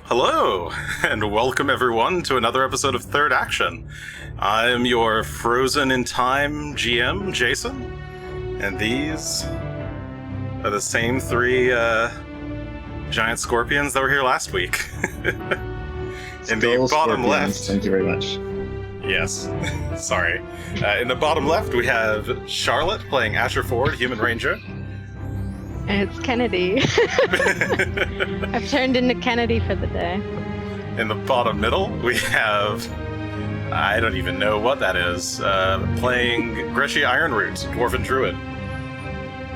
Hello, and welcome everyone to another episode of Third Action. I'm your frozen in time GM, Jason, and these are the same three giant scorpions that were here last week. In the bottom left... Thank you very much. Yes, sorry. In the bottom left, we have Charlotte playing Asher Ford, Human Ranger. And it's Kennedy. I've turned into Kennedy for the day. In the bottom middle, we have... I don't even know what that is. Playing Greshy Ironroot, Dwarven Druid.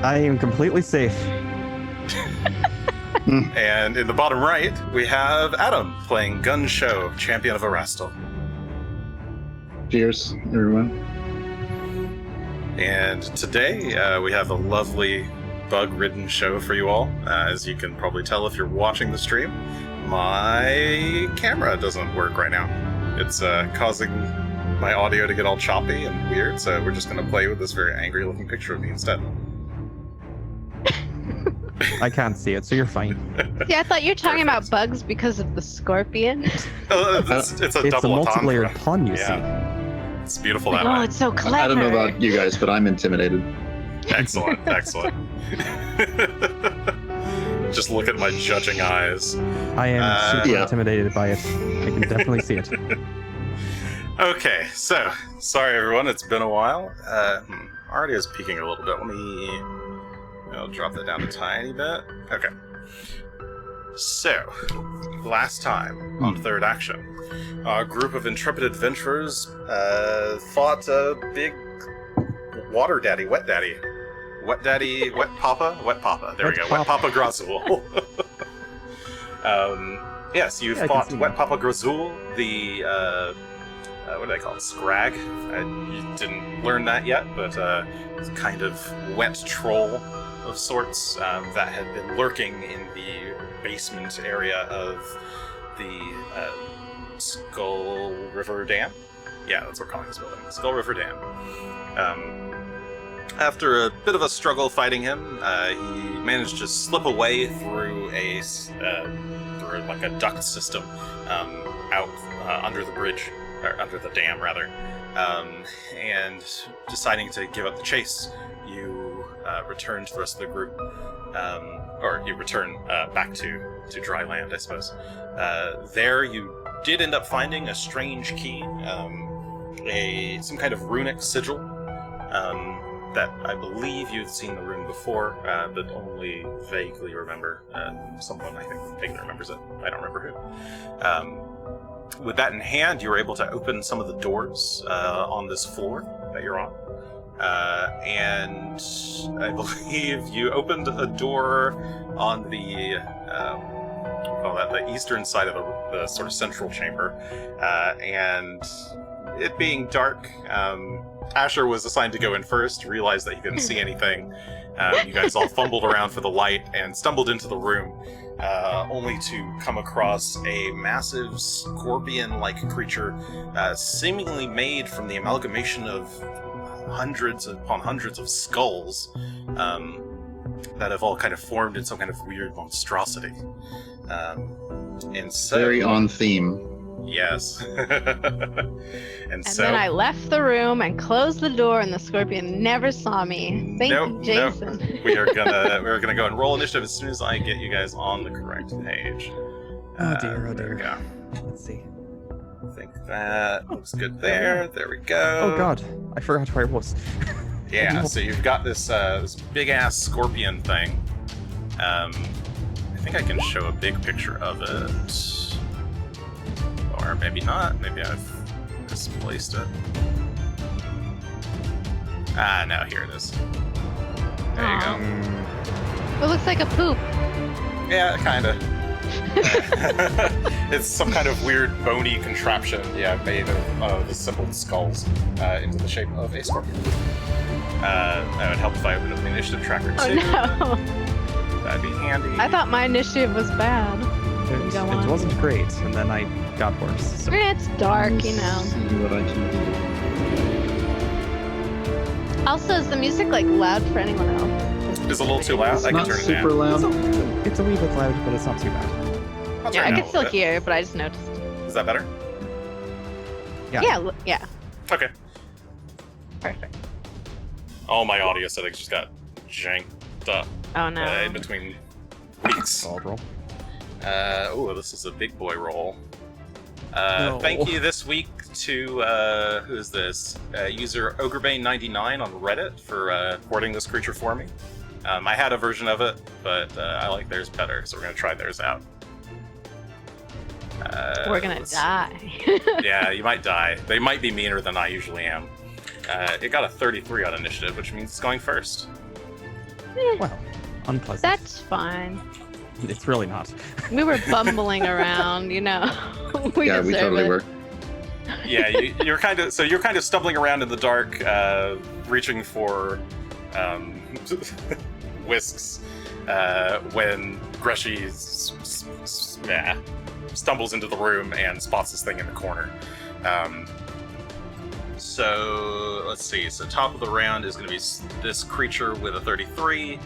I am completely safe. And in the bottom right, we have Adam playing Gunn, Shough, Champion of Erastil. Cheers, everyone. And today, we have a lovely bug-ridden show for you all. As you can probably tell if you're watching the stream, my camera doesn't work right now. It's causing my audio to get all choppy and weird, so we're just going to play with this very angry-looking picture of me instead. I can't see it, so you're fine. See, I thought you were talking about bugs because of the scorpion. It's a double multi-layered entendre. pun, you Yeah. It's beautiful that Oh, way. it's so clever. I don't know about you guys, but I'm intimidated. Excellent, excellent. Just look at my judging eyes. I am super Yeah. intimidated by it. I can definitely see it. Okay, so, sorry everyone, it's been a while. Already is peaking a little bit. I'll drop that down a tiny bit. Okay. So, last time on Third Action, a group of intrepid adventurers fought a big water daddy, wet daddy. Wet papa. There we go. Wet Papa Grazul. Yes, you fought Wet Papa Grazul, the what do they call it? Scrag. You didn't learn that yet, but it's a kind of wet troll of sorts that had been lurking in the basement area of the Skull River Dam. Yeah, that's what we're calling this building. Skull River Dam. After a bit of a struggle fighting him, he managed to slip away through like a duct system out under the bridge, or under the dam rather, and deciding to give up the chase, you return to the rest of the group, or you return back to dry land, I suppose. There you did end up finding a strange key, some kind of runic sigil, that I believe you've seen the rune before, but only vaguely remember. Someone, I think, vaguely remembers it. I don't remember who. With that in hand, you were able to open some of the doors on this floor that you're on. And I believe you opened a door on the the eastern side of the sort of central chamber, and it being dark, Asher was assigned to go in first, realized that he couldn't see anything. You guys all fumbled around for the light and stumbled into the room, only to come across a massive scorpion-like creature, seemingly made from the amalgamation of hundreds upon hundreds of skulls that have all kind of formed in some kind of weird monstrosity. And so, Very on theme. Yes. and so then I left the room and closed the door, and the scorpion never saw me. Thank you, Jason. Nope. We're gonna go and roll initiative as soon as I get you guys on the correct page. Oh dear, oh There we dear. go. Let's see. I think that looks good there. There we go. Oh god, I forgot where I was. Yeah, so you've got this big ass scorpion thing. I think I can show a big picture of it. Or maybe not. Maybe I've misplaced it. Ah, no, here it is. There you go. It looks like a poop. Yeah, kinda. It's some kind of weird bony contraption, made of assembled skulls into the shape of a scorpion. That would help if I opened up the initiative tracker too. Oh no! That'd be handy. I thought my initiative was bad. It Go on. wasn't great, and then I got worse. So. It's dark, you know. See what I can do. Also, is the music like loud for anyone else? It's a little too loud. It's I can not turn it super down. loud. It's a wee bit loud, but it's not too bad. I'll Yeah, turn I it can down a still little bit. hear, but I just noticed. Is that better? Yeah. Yeah. Okay. Perfect. All my audio settings just got janked up Oh no. in between weeks. Solid roll. Oh, this is a big boy roll. No. Thank you this week to who is this? User OgreBane99 on Reddit for porting this creature for me. I had a version of it, but I like theirs better, so we're gonna try theirs out. We're gonna let's- die. Yeah, you might die. They might be meaner than I usually am. It got a 33 on initiative, which means it's going first. Well, unpleasant. That's fine. It's really not. We were bumbling around, you know. we Yeah, we deserve totally it. were. Yeah, you're kind of stumbling around in the dark, reaching for whisks when Greshy stumbles into the room and spots this thing in the corner. So let's see. So top of the round is going to be this creature with a 33,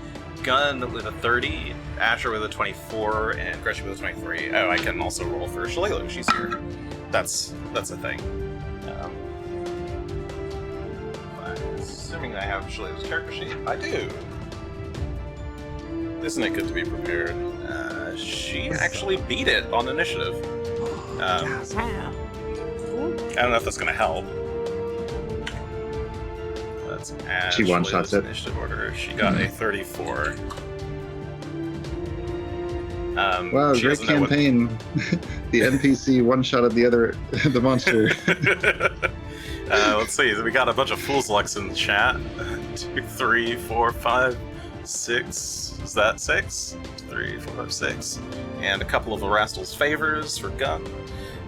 Gunn with a 30, Asher with a 24, and Greshy with a 23. Oh, I can also roll for Shough. She's here. That's a thing. Assuming I have Shough's character sheet, I do. Isn't it good to be prepared? She actually beat it on initiative. Yes. Wow. I don't know if that's going to help. Let's add She one-shots Shough's it. initiative order. She got a 34. Wow, she great doesn't know what- campaign. The NPC one-shotted the monster. Let's see. We got a bunch of Fool's Lucks in the chat. 2, 3, 4, 5, 6. Is that 6? 3, 4, 5, 6. And a couple of Erastal's Favors for Gunn.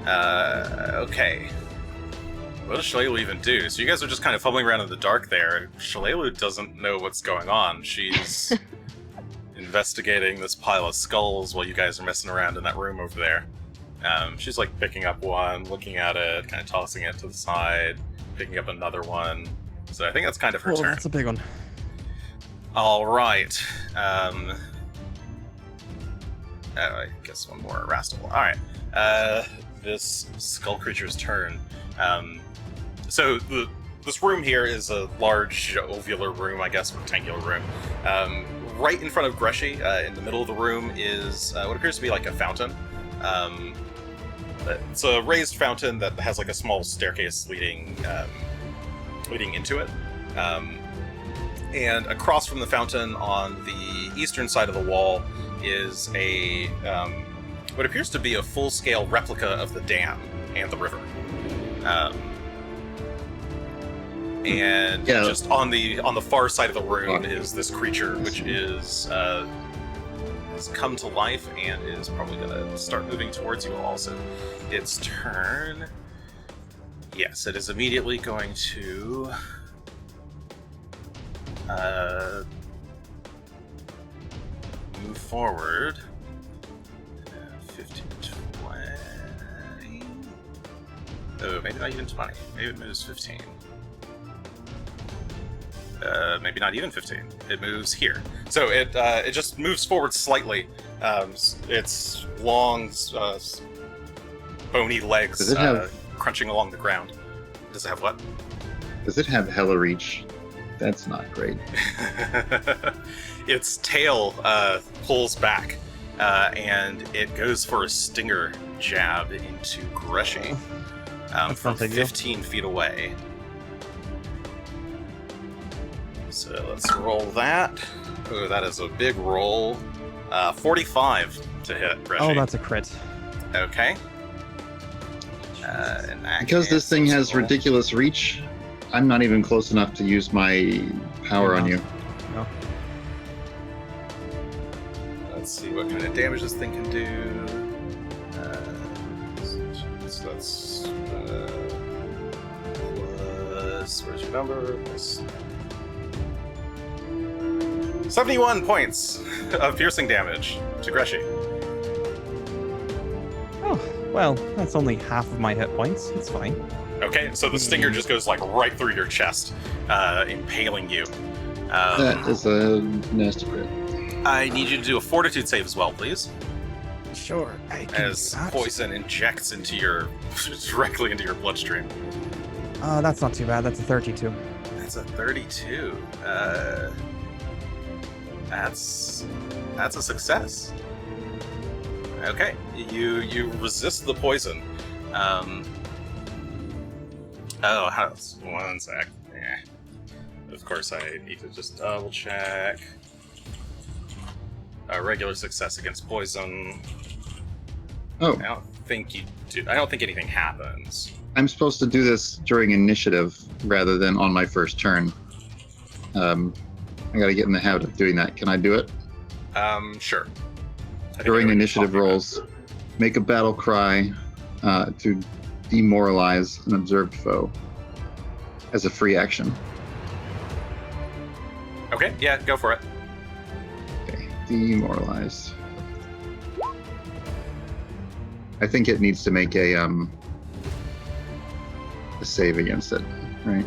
Okay. What does Shough even do? So you guys are just kind of fumbling around in the dark there. Shough doesn't know what's going on. She's investigating this pile of skulls while you guys are messing around in that room over there. She's like picking up one, looking at it, kind of tossing it to the side, picking up another one. So I think that's kind of her Well, turn. that's a big one. All right. I guess one more Rastal. All right. This skull creature's turn. So this room here is a large ovular room, I guess, rectangular room. Right in front of Greshy, in the middle of the room, is what appears to be like a fountain. It's a raised fountain that has like a small staircase leading into it. And across from the fountain on the eastern side of the wall is a what appears to be a full-scale replica of the dam and the river. And Yeah. just on the far side of the room is this creature, which is has come to life and is probably going to start moving towards you all. So its turn. Yes, it is immediately going to move forward. 15, 20. Oh, maybe not even 20. Maybe it moves 15. Maybe not even 15. It moves here. So it just moves forward slightly. Its long, bony legs Does it have- crunching along the ground. Does it have what? Does it have hella reach? That's not great. Its tail pulls back, and it goes for a stinger jab into Greshy That's from not big deal. 15 feet away. So let's roll that. Oh, that is a big roll. 45 to hit Greshy. Oh, that's a crit. Okay. In that Because case, this thing let's has roll. ridiculous reach, I'm not even close enough to use my power on you. No. Let's see what kind of damage this thing can do. So that's plus. Where's your number? Plus 71 points of piercing damage to Greshy. Oh, well, that's only half of my hit points. It's fine. Okay, so the stinger just goes like right through your chest, impaling you. That is a nasty crit. I need you to do a fortitude save as well, please. Sure. I can as do that. poison injects into directly into your bloodstream. That's not too bad. That's a 32. That's a 32. That's a success. Okay, you resist the poison. One sec. Yeah. Of course, I need to just double check. A regular success against poison. Oh, I don't think you do. I don't think anything happens. I'm supposed to do this during initiative rather than on my first turn. I gotta get in the habit of doing that. Can I do it? Sure. During initiative rolls, make a battle cry to demoralize an observed foe as a free action. Okay, yeah, go for it. Okay, demoralize. I think it needs to make a save against it, right?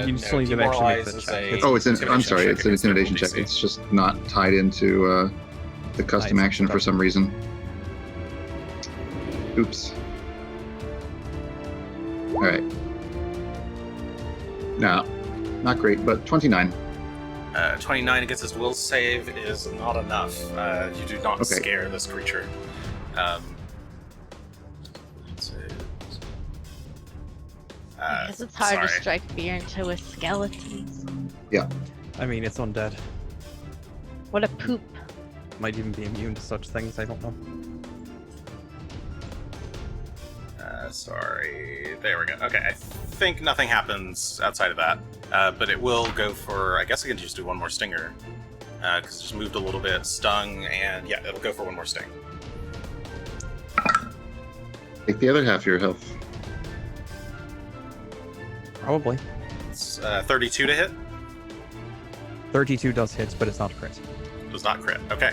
You still need to actually make the demoralize is check. a Oh, it's an. I'm intimidation sorry, check it's an against intimidation their check. DC. It's just not tied into the custom Nice. action for some reason. Oops. All right. No, not great, but 29. 29 against his will save is not enough. You do not Okay. scare this creature. Because it's hard to sorry. strike fear into a skeleton. I mean, it's undead. What a poop. Might even be immune to such things. I don't know. Sorry. There we go. Okay, I think nothing happens outside of that. But it will go for, I guess I can just do one more stinger. Because it just moved a little bit, stung, and yeah, it'll go for one more sting. Take the other half of your health. Probably. It's 32 to hit. 32 does hit, but it's not a crit. Does not crit. Okay.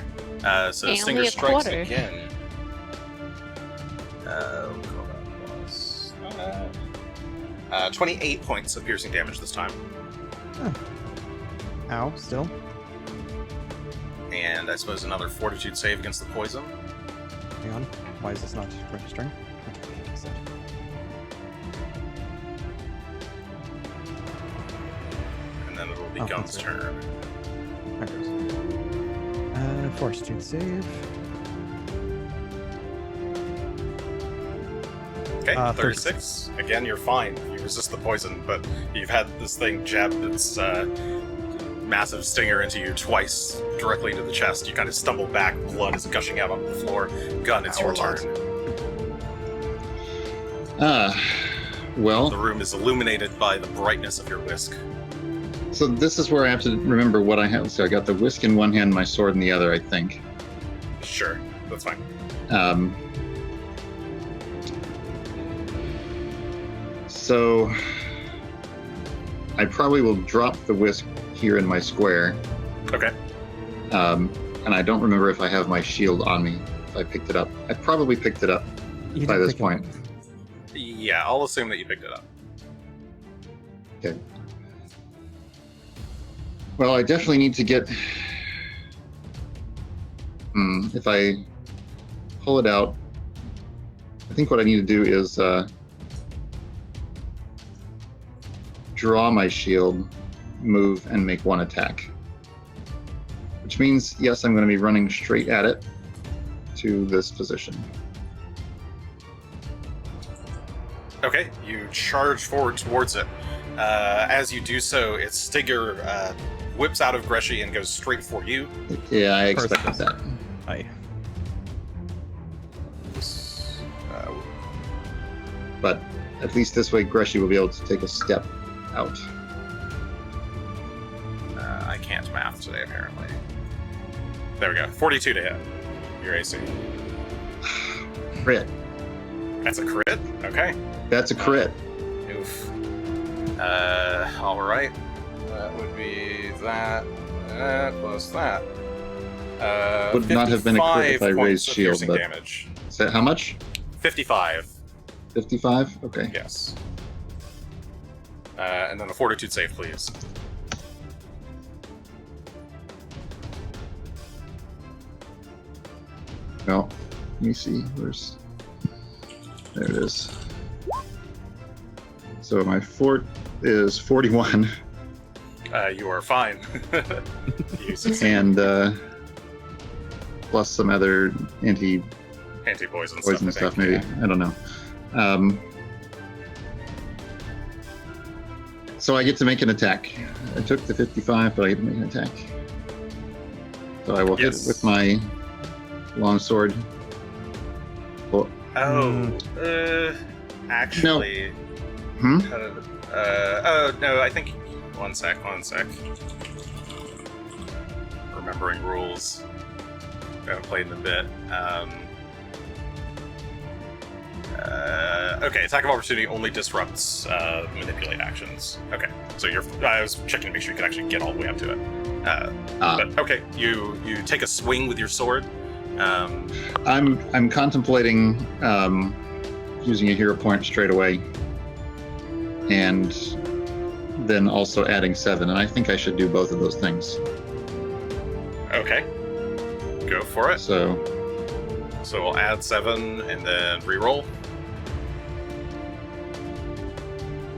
So Hey, stinger only a strikes quarter. again. We'll call that plus 28 points of piercing damage this time. Ow, still. And I suppose another fortitude save against the poison. Hang on. Why is this not registering? Okay, fix it. And then it'll be Oh, Gunn's that's right. turn. There it goes. Fortitude save. Okay, 36. 36. Again, you're fine. You resist the poison, but you've had this thing jab its massive stinger into you twice, directly into the chest. You kind of stumble back, blood is gushing out onto the floor. Gunn, it's your turn. Well, The room is illuminated by the brightness of your whisk. so this is where I have to remember what I have. So I got the whisk in one hand, my sword in the other, I think. Sure, that's fine. So I probably will drop the whisk here in my square. Okay. And I don't remember if I have my shield on me. If I picked it up, I probably picked it up You by did this pick it up. point. Yeah, I'll assume that you picked it up. Okay. Well, I definitely need to get. If I pull it out, I think what I need to do is draw my shield, move, and make one attack. Which means, yes, I'm going to be running straight at it to this position. Okay, you charge forward towards it. As you do so, its stinger whips out of Greshy and goes straight for you. Yeah, I expected that. Aye. But at least this way, Greshy will be able to take a step out. I can't math today, apparently. There we go. 42 to hit. Your AC. Crit. That's a crit? Okay. That's a crit. Oof. Alright. That would be that plus that. Would not have been a crit if I 55 points raised of shield, piercing but- damage. Is that how much? 55. 55? Okay. Yes. And then a fortitude save, please. Well, let me see. There it is. So my fort is 41. You are fine. You succeed. And plus some other Anti-poison poison stuff, stuff, maybe. I don't know. So I get to make an attack. I took the 55, but I get to make an attack. So I will hit it with my longsword. Well, Actually... Hmm? Oh, no, I think... One sec. Remembering rules. I haven't played in a bit. Okay, attack of opportunity only disrupts manipulate actions. Okay, so I was checking to make sure you could actually get all the way up to it. But okay, you take a swing with your sword. I'm contemplating using a hero point straight away, and then also adding 7, and I think I should do both of those things. Okay, go for it. So we'll add 7 and then reroll.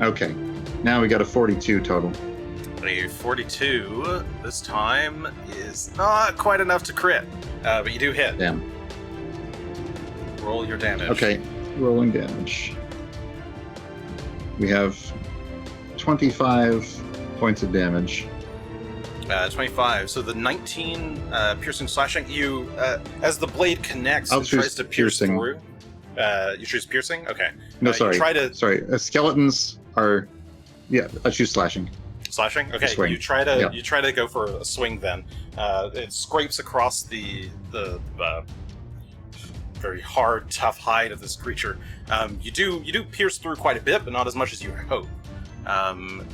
Okay, now we got a 42 total. A 42 this time is not quite enough to crit, but you do hit. Damn. Roll your damage. Okay, rolling damage. We have 25 points of damage. 25. So the 19 piercing slashing, you as the blade connects I'll and tries choose to pierce piercing. through. You choose piercing? Okay. No, You sorry. try to Skeletons are. Yeah, I choose slashing. slashing. Okay. Swing. You try to Yeah. go for a swing. Then it scrapes across the very hard, tough hide of this creature. You do pierce through quite a bit, but not as much as you hope.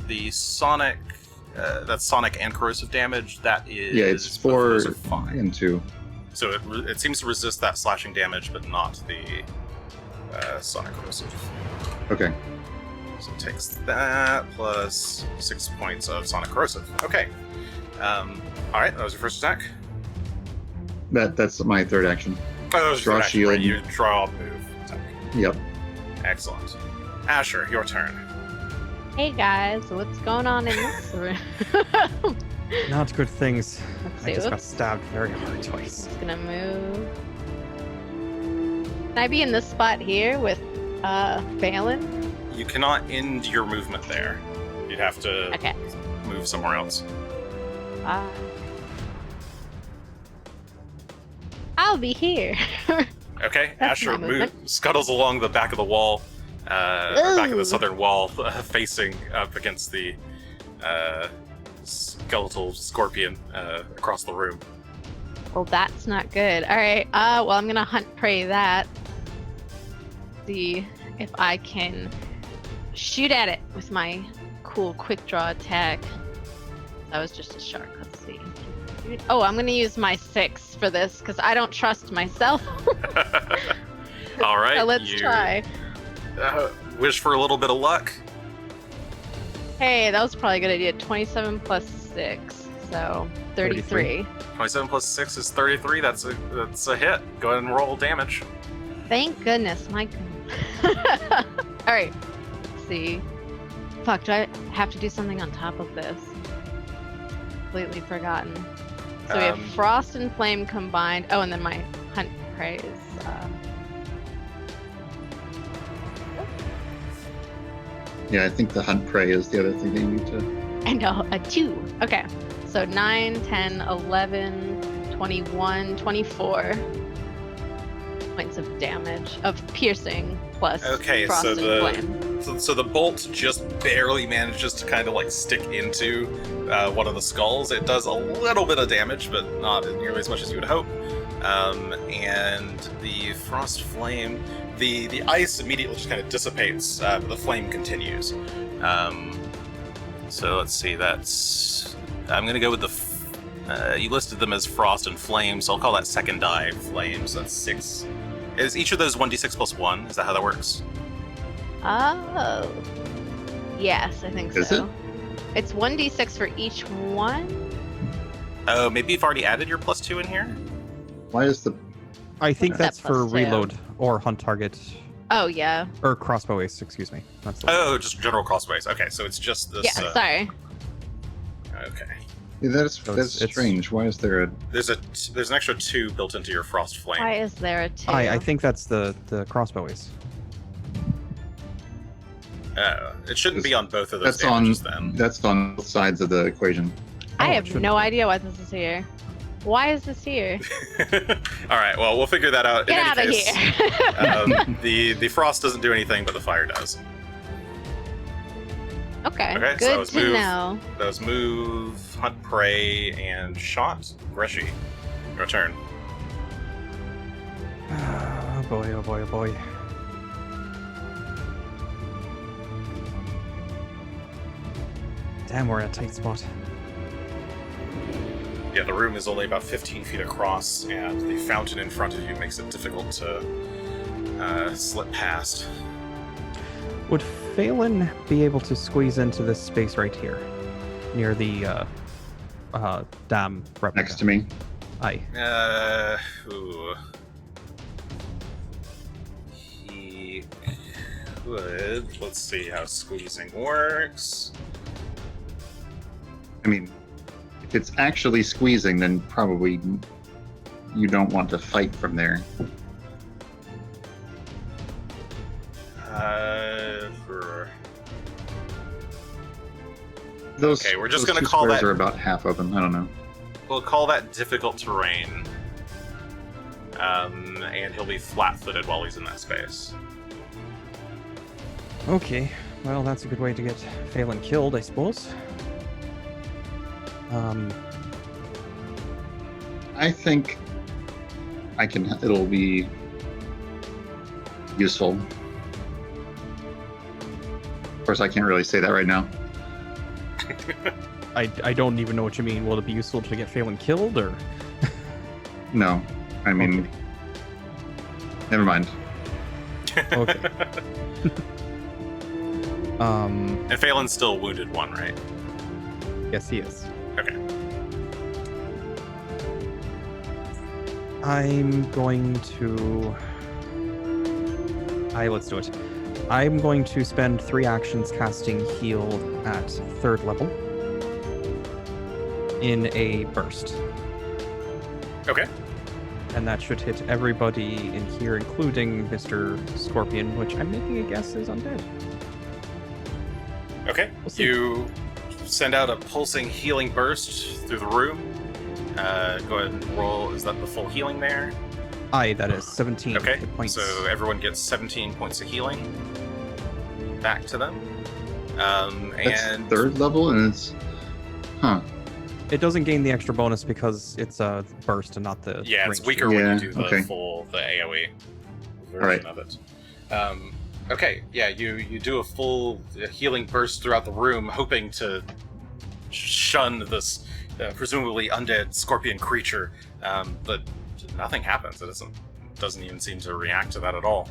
The sonic. That's sonic and corrosive damage. That is... Yeah, it's both of 4 those are fine. and 2. So it seems to resist that slashing damage, but not the sonic corrosive. Okay. So it takes that plus 6 points of sonic corrosive. Okay. Alright, that was your first attack. That's my third action. Oh, that was your Draw action, shield. right? You draw, move, attack. Yep. Excellent. Asher, your turn. Hey guys, what's going on in this room? Not good things. Let's I see. just got Whoops. stabbed very hard twice. Just gonna move. Can I be in this spot here with Balin? You cannot end your movement there. You'd have to Okay. move somewhere else. I'll be here. Okay, That's Asher my movement. scuttles along the back of the wall, or back of the Ooh. southern wall, facing up against the skeletal scorpion across the room. Well, that's not good. All right. Well, I'm gonna hunt prey that. See if I can shoot at it with my cool quick draw attack. That was just a shark. Let's see. Oh, I'm gonna use my 6 for this because I don't trust myself. All right, So let's try. Wish for a little bit of luck. Hey, that was probably a good idea. 27 plus 6, so 33. 27 plus 6 is 33. That's a hit. Go ahead and roll damage. Thank goodness, my goodness. All right. Let's see. Fuck, do I have to do something on top of this? Completely forgotten. So we have frost and flame combined. Oh, and then my hunt prey is. Yeah, I think the hunt prey is the other thing that you need to. I know, a 2. Okay. So 9, 10, 11, 21, 24 points of damage, of piercing plus Okay, frost so and flame. So the bolt just barely manages to kind of like stick into one of the skulls. It does a little bit of damage, but not nearly as much as you would hope. And the frost flame, the ice immediately just kind of dissipates, but the flame continues. So let's see, I'm gonna go with you listed them as frost and flame, so I'll call that second die flames. That's 6. Is each of those 1d6 plus 1? Is that how that works? Oh. Yes, I think Is so. it? It's 1d6 for each one? Oh, maybe you've already added your plus 2 in here? Why is the I think What's that that's for +2? reload or hunt target Oh, yeah. or crossbow ace. Excuse me. That's the Oh, just general crossways. Okay, so it's just this. Yeah, sorry. Okay. Yeah, that's So that's it's- strange. Why is there a? There's an extra 2 built into your frost flame. Why is there a 2? I think that's the crossbow ace. It shouldn't be on both of those That's on. damages then. That's on both sides of the equation. I Oh, it have shouldn't no be. idea why this is here. Why is this here? All right, well, we'll figure that out. Get in out any of case, here. the frost doesn't do anything, but the fire does. Okay, Okay, so good let's to move. know. Those move, hunt, prey, and shot. Greshy, your turn. Oh boy, oh boy, oh boy. Damn, we're in a tight spot. Yeah, the room is only about 15 feet across, and the fountain in front of you makes it difficult to slip past. Would Phelan be able to squeeze into this space right here, near the dam replica? Next to me. Aye. Ooh. He could. Let's see how squeezing works. I mean, if it's actually squeezing, then probably you don't want to fight from there. Those, Okay, we're just those gonna two call squares that- are about half open. I don't know. We'll call that difficult terrain. And he'll be flat-footed while he's in that space. Okay, well, that's a good way to get Phelan killed, I suppose. I think I can. It'll be useful. Of course, I can't really say that right now. I don't even know what you mean. Will it be useful to get Phelan killed, or...? No, I mean, never mind. Okay. And Phelan's still wounded 1, right? Yes, he is. Okay. I'm going to... let's do it. I'm going to spend 3 actions casting heal at 3rd level in a burst. Okay. And that should hit everybody in here, including Mr. Scorpion, which I'm making a guess is undead. Okay. We'll see. You send out a pulsing healing burst through the room. Go ahead and roll. Is that the full healing there? Aye, that is 17 Okay. hit points. So everyone gets 17 points of healing back to them. That's And 3rd level, and it's It doesn't gain the extra bonus because it's a burst and not the yeah, it's ranged weaker heal. when Yeah, you do the okay. the AoE version Alright. of it. Okay, yeah, you do a full healing burst throughout the room, hoping to shun this presumably undead scorpion creature, but nothing happens. It doesn't even seem to react to that at all.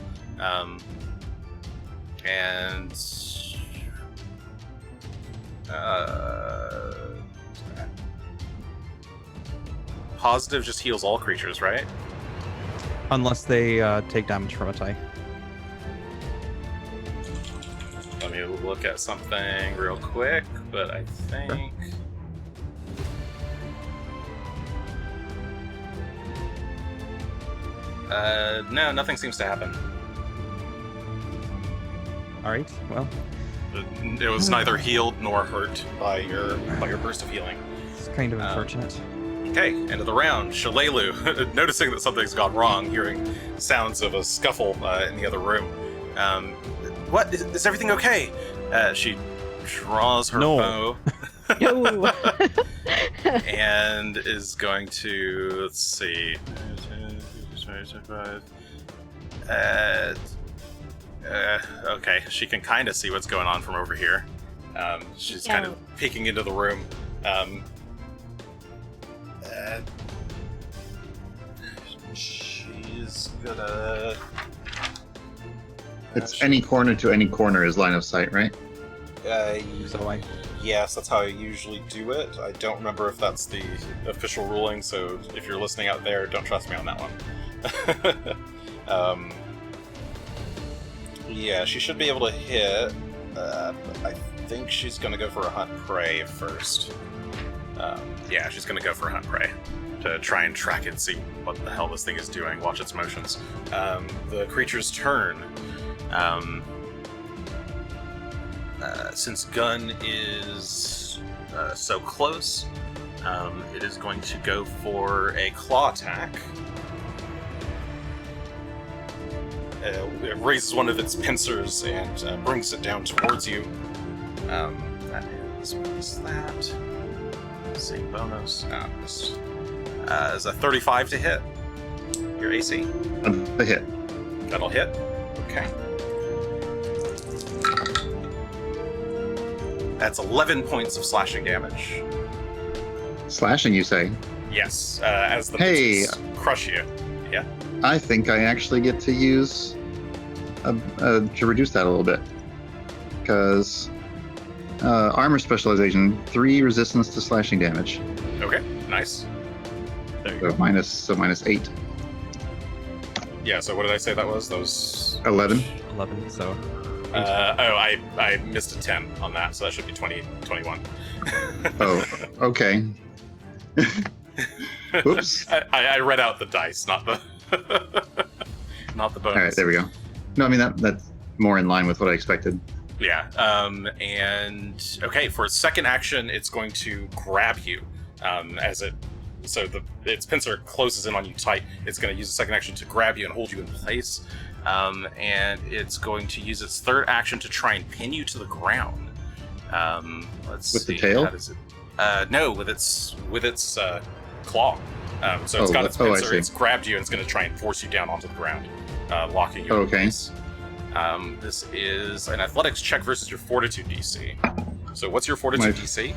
And positive just heals all creatures, right? Unless they take damage from a tie. Let me look at something real quick, but I think... no, nothing seems to happen. Alright, well, It was neither healed nor hurt by your burst of healing. it's kind of unfortunate. Okay, end of the round. Shalelu, noticing that something's gone wrong, hearing sounds of a scuffle in the other room. What? Is everything okay? She draws her No. bow No. and is going to, let's see. Okay, she can kind of see what's going on from over here. She's kind of peeking into the room. She's gonna... It's any corner to any corner is line of sight, right? So Yes, that's how I usually do it. I don't remember if that's the official ruling, so if you're listening out there, don't trust me on that one. Yeah, she should be able to hit. I think she's going to go for a hunt prey first. Yeah, she's going to go for a hunt prey to try and track it and see what the hell this thing is doing, watch its motions. The creature's turn. Since Gunn is so close, it is going to go for a claw attack. It raises one of its pincers and brings it down towards you. That is, what is that? Same bonus. Is a 35 to hit. Your AC? The hit. That'll hit. Okay. That's 11 points of slashing damage. Slashing, you say? Yes, as the Hey. pincers crush you. Yeah. I think I actually get to use to reduce that a little bit, because armor specialization, 3 resistance to slashing damage. Okay. Nice. There you So go. minus 8. Yeah. So what did I say that was? That was 11. 11. So I missed a 10 on that, so that should be 21. Oh, okay. Oops. I read out the dice, not the not the bonus. All right, there we go. No, I mean that's more in line with what I expected. Yeah. And okay, for its second action, it's going to grab you. Its pincer closes in on you tight. It's going to use the second action to grab you and hold you in place. And it's going to use its third action to try and pin you to the ground. Let's With see. the tail? How does it? No, with its claw. So it's got its I pincer. see. It's grabbed you and it's going to try and force you down onto the ground, locking you in Okay. place. This is an athletics check versus your fortitude DC. So what's your fortitude DC?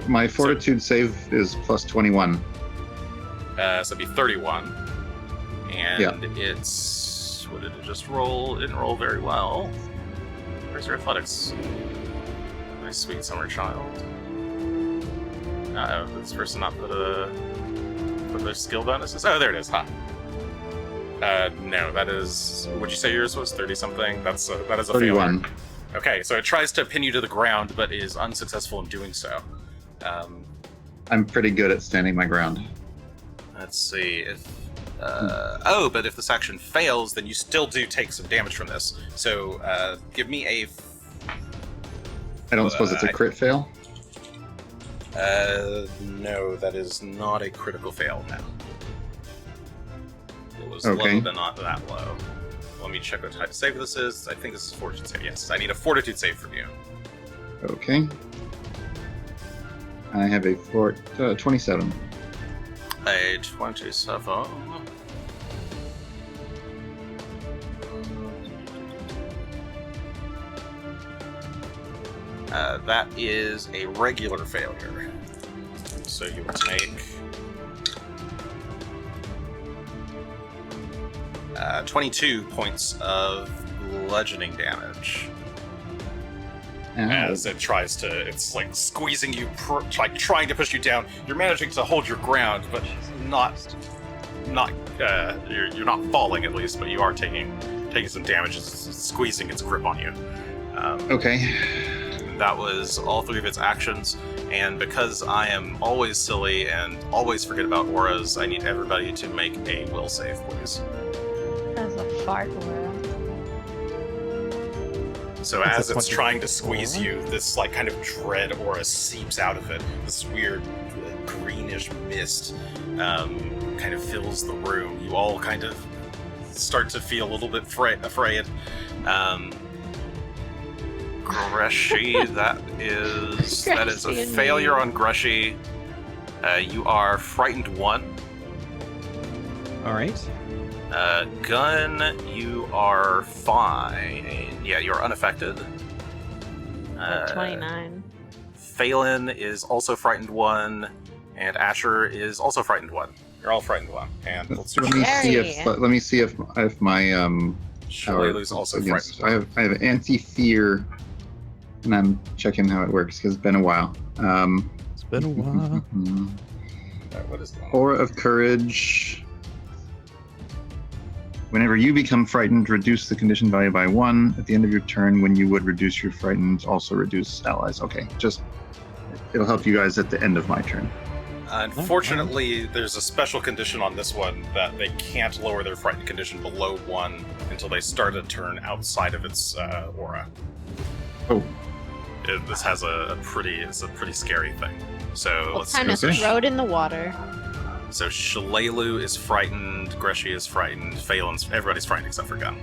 My fortitude save is plus 21. So it'd be 31. And Yeah. it's... What did it just roll? It didn't roll very well. Where's your athletics? My sweet summer child. Did this person not put their skill bonuses? Oh, there it is. No, that is... Would you say yours was 30-something? That is a 31. failure. Okay, so it tries to pin you to the ground, but is unsuccessful in doing so. I'm pretty good at standing my ground. Let's see if... but if this action fails, then you still do take some damage from this. So, give me a... I don't suppose it's a crit fail? No, that is not a critical fail now. It was Okay. low, but not that low. Let me check what type of save this is. I think this is fortitude save. Yes, I need a fortitude save from you. Okay. I have a 27. A 27. That is a regular failure. So you will take 22 points of bludgeoning damage. As it tries to, it's like squeezing you, like trying to push you down. You're managing to hold your ground, but you're not falling at least, but you are taking some damage. It's squeezing its grip on you. Okay. That was all 3 of its actions, and because I am always silly and always forget about auras, I need everybody to make a will save, please. That's a fart aura. So That's as a it's 20. trying to squeeze you, this like kind of dread aura seeps out of it. This weird greenish mist kind of fills the room. You all kind of start to feel a little bit afraid. Greshy, that is a Greshy and failure me. on Greshy. You are frightened 1. all right. Gunn, you are fine. Yeah, you're unaffected. 29. Phelan is also frightened 1, and Asher is also frightened 1. You're all frightened 1. And let's do Let me see if my Shillelagh's also against- frightened 1. I have anti-fear, and I'm checking how it works because it's been a while. It's been a while. What is that? Aura of Courage Whenever you become frightened, reduce the condition value by 1. At the end of your turn, when you would reduce your frightened, also reduce allies. Okay, just it'll help you guys at the end of my turn. Unfortunately, there's a special condition on this one that they can't lower their frightened condition below 1 until they start a turn outside of its aura. Oh, This has it's a pretty scary thing. So We'll let's kind of go. throw it in the water. So Shough is frightened, Greshy is frightened, everybody's frightened except for Gunn.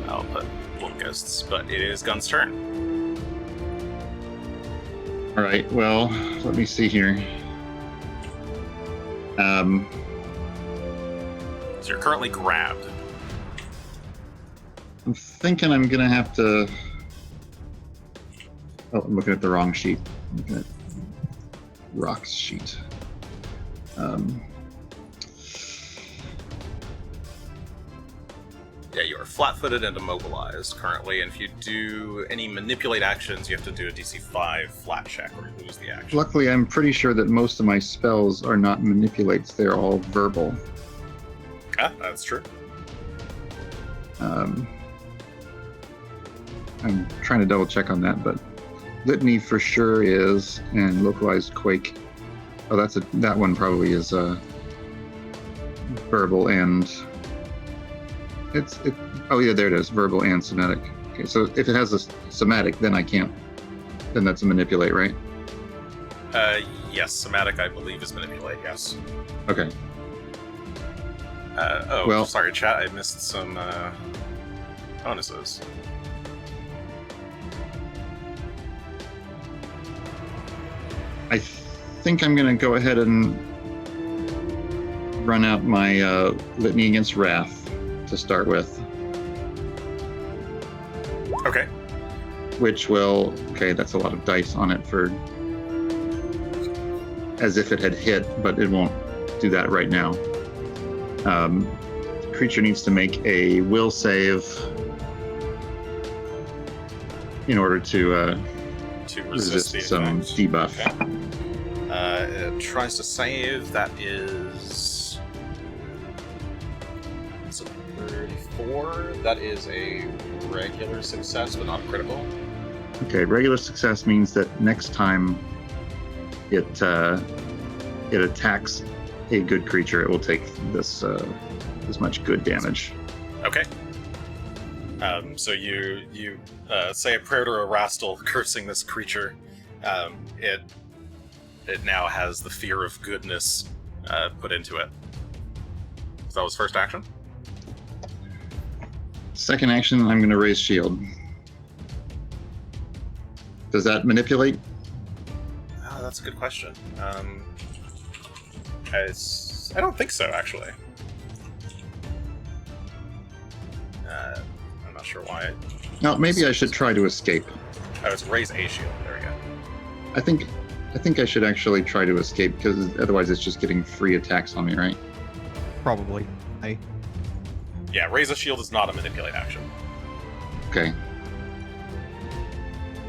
I'll put little ghosts, but it is Gunn's turn. all right. Well, let me see here. So you're currently grabbed. I'm thinking I'm gonna have to. Oh, I'm looking at the wrong sheet. I'm looking at Rock's sheet. Yeah, you are flat-footed and immobilized currently, and if you do any manipulate actions, you have to do a DC 5 flat check or you lose the action. Luckily, I'm pretty sure that most of my spells are not manipulates. They're all verbal. Ah, that's true. I'm trying to double check on that, but Litany for sure is, and localized quake. Oh, that one probably is verbal and oh yeah, there it is, verbal and somatic. Okay, so if it has a somatic, then I can't. Then that's a manipulate, right? Yes, somatic I believe is manipulate. Yes. Okay. Well, sorry, chat. I missed some bonuses. I think I'm going to go ahead and run out my litany against wrath to start with. Okay. Which will, okay, that's a lot of dice on it for, as if it had hit, but it won't do that right now. Creature needs to make a will save in order to resist the some attacks. debuff. Okay. It tries to save. That is. It's a 34. That is a regular success, but not a critical. Okay, regular success means that next time it attacks a good creature, it will take this much good damage. Okay. So you say a prayer to Erastil, cursing this creature. It now has the fear of goodness put into it. So that was first action. Second action, I'm going to raise shield. Does that manipulate? Oh, that's a good question. I don't think so, actually. I'm not sure why. No, maybe I should try to escape. Oh, it's raise a shield. There we go. I think I should actually try to escape, because otherwise it's just getting free attacks on me, right? Probably. Yeah, raise a shield is not a manipulate action. Okay.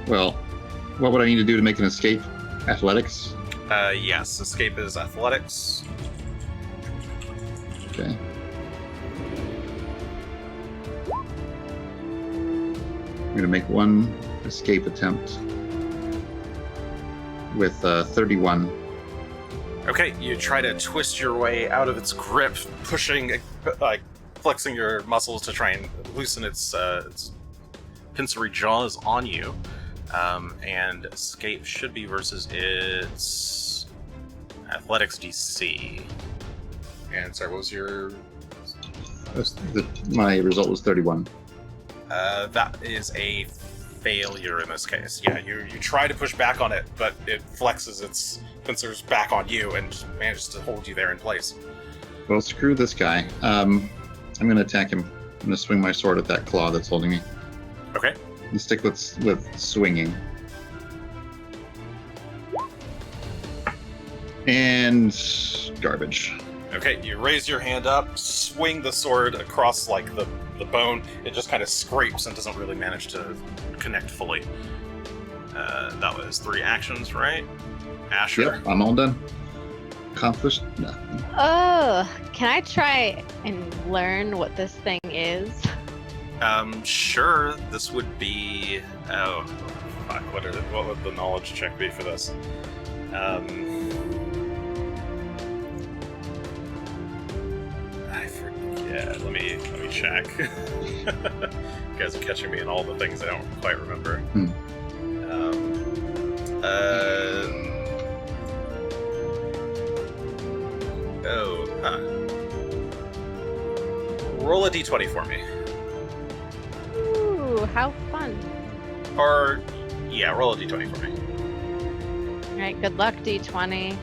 Well, what would I need to do to make an escape? Athletics? Yes, escape is athletics. Okay. I'm going to make one escape attempt with 31. Okay, you try to twist your way out of its grip, pushing, flexing your muscles to try and loosen its pincery jaws on you. And escape should be versus its athletics DC. And sorry, what was your... My result was 31. That is a failure in this case. Yeah, you try to push back on it, but it flexes its pincers back on you and manages to hold you there in place. Well, screw this guy. I'm going to attack him. I'm going to swing my sword at that claw that's holding me. Okay. And stick with swinging. And garbage. Okay, you raise your hand up, swing the sword across like the bone. It just kind of scrapes and doesn't really manage to connect fully. That was 3 actions, right? Asher. Yep, I'm all done. accomplished nothing. Oh, can I try and learn what this thing is? Sure. This would be. Oh, fuck. What would the knowledge check be for this? I forget. Let me check. You guys are catching me in all the things I don't quite remember. Roll a d20 for me. Ooh, how fun. Or, yeah, roll a d20 for me. Alright, good luck, D20.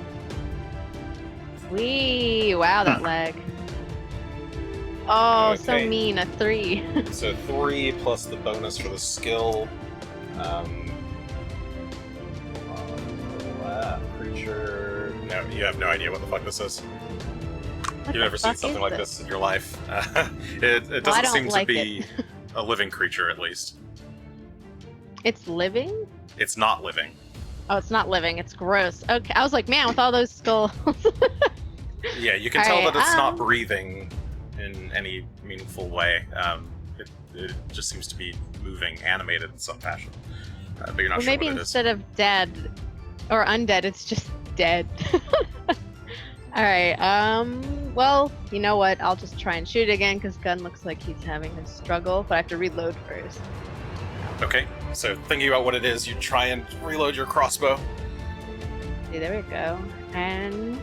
Wee! Wow, that leg. Oh, so Okay. mean, a 3. So 3 plus the bonus for the skill. Creature. No, you have no idea what the fuck this is. What You've never the seen fuck something is like this in your life. It Well, I doesn't don't seem like to be a living creature, at least. It's living? It's not living. Oh, it's not living. It's gross. Okay, I was like, man, with all those skulls. Yeah, you can All tell right, that it's not breathing in any meaningful way. It just seems to be moving, animated in some fashion. But you're not Well, sure maybe what it is. instead of dead or undead, it's just dead. Alright, well, you know what? I'll just try and shoot again because Gunn looks like he's having a struggle, but I have to reload first. Okay, so thinking about what it is, you try and reload your crossbow. See, there we go. And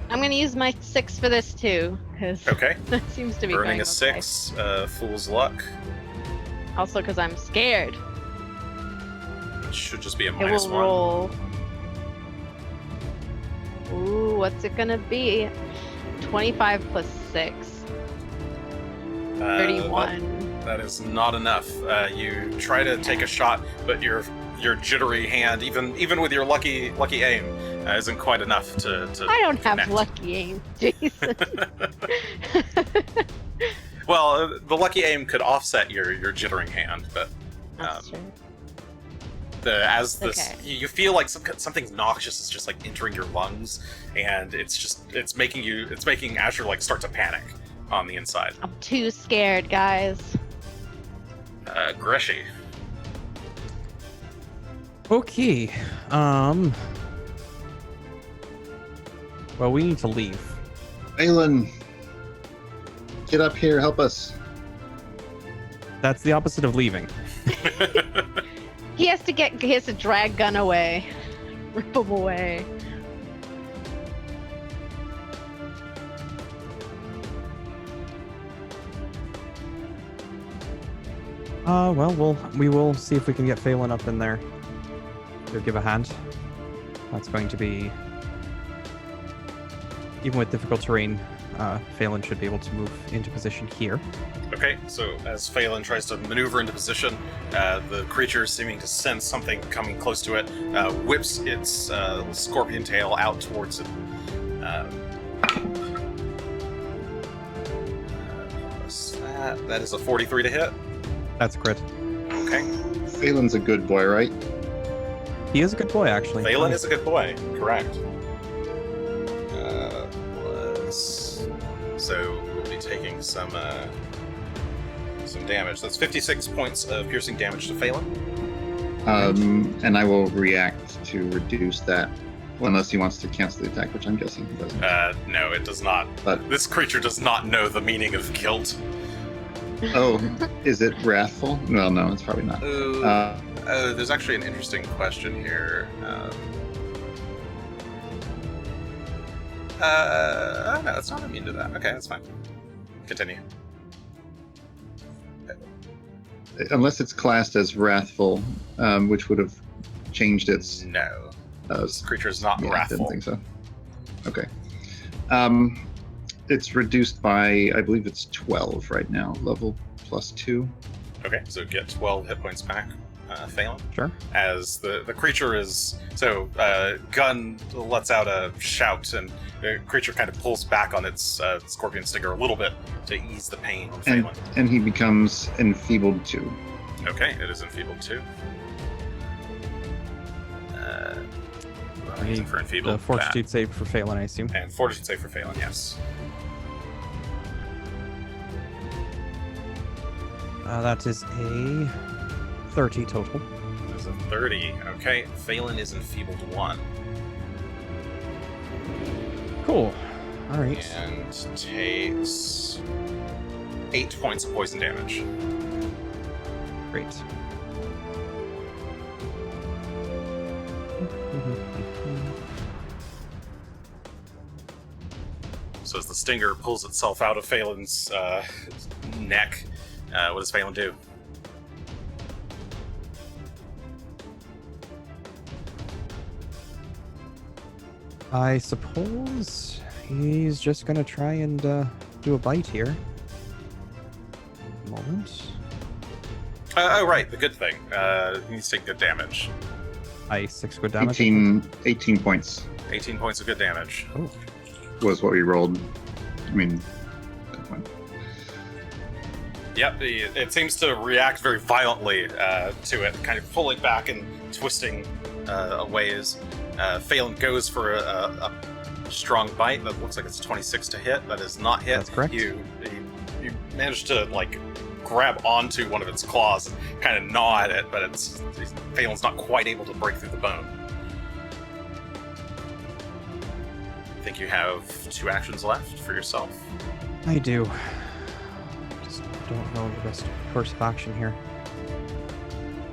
I'm gonna use my 6 for this too, because Okay, that seems to be burning going a okay. 6, fool's luck. Also, because I'm scared. It should just be a It minus will 1. roll. Ooh, what's it gonna be? 25 plus 6. 31. That is not enough. You try to take a shot, but your jittery hand, even with your lucky aim, isn't quite enough to I don't have connect. lucky aim, Jason. Well, the lucky aim could offset your jittering hand, but That's true. as this, Okay. you feel like something noxious is just like entering your lungs, and it's making Azure like start to panic on the inside. I'm too scared, guys. Greshy. Okay. Well, we need to leave. Phelan, get up here, help us. That's the opposite of leaving. He has to drag Gunn away. Rip him away. Well, we will see if we can get Phelan up in there to give a hand. That's going to be, even with difficult terrain, Phelan should be able to move into position here. Okay, so as Phelan tries to maneuver into position, the creature, seeming to sense something coming close to it, whips its scorpion tail out towards it. That is a 43 to hit. That's a crit. Okay, Phelan's a good boy, right? He is a good boy, actually. Phelan is a good boy. Correct. So we'll be taking some damage. That's 56 points of piercing damage to Phelan. And I will react to reduce that. Well, unless he wants to cancel the attack, which I'm guessing he doesn't. No, it does not. But This creature does not know the meaning of guilt. oh, is it wrathful? Well, no, it's probably not. There's actually an interesting question here. No, it's not immune to that. Okay, that's fine. Continue. Unless it's classed as wrathful, which would have changed its. No. This creature is not Yeah, I wrathful. didn't think so. Okay. It's reduced by, I believe it's 12 right now, level +2. Okay, so get 12 hit points back, Phelan. Sure. As the creature is... So, Gunn lets out a shout, and the creature kind of pulls back on its scorpion stinger a little bit to ease the pain on Phelan. And he becomes enfeebled 2. Okay, it is enfeebled too. Let using for enfeebled. The fortitude save for Phelan, I assume. And fortitude save for Phelan, yes. That is a 30 total. There's a 30. Okay, Phelan is enfeebled 1. Cool. All right. And takes 8 points of poison damage. Great. So as the stinger pulls itself out of Phelan's neck, what does Phelan do? I suppose he's just gonna try and do a bite here. Moment. Oh, right, the good thing. He needs to take good damage. 6 good damage. 18 points 18 points of good damage. Oh. was what we rolled. I mean, that one. Yep, it seems to react very violently to it, kind of pulling back and twisting away as Phelan goes for a strong bite. That looks like it's 26 to hit. That is not hit. That's correct. You managed to, like, grab onto one of its claws and kind of gnaw at it, but Phelan's not quite able to break through the bone. I think you have 2 actions left for yourself. I do. Just don't know the best course of action here.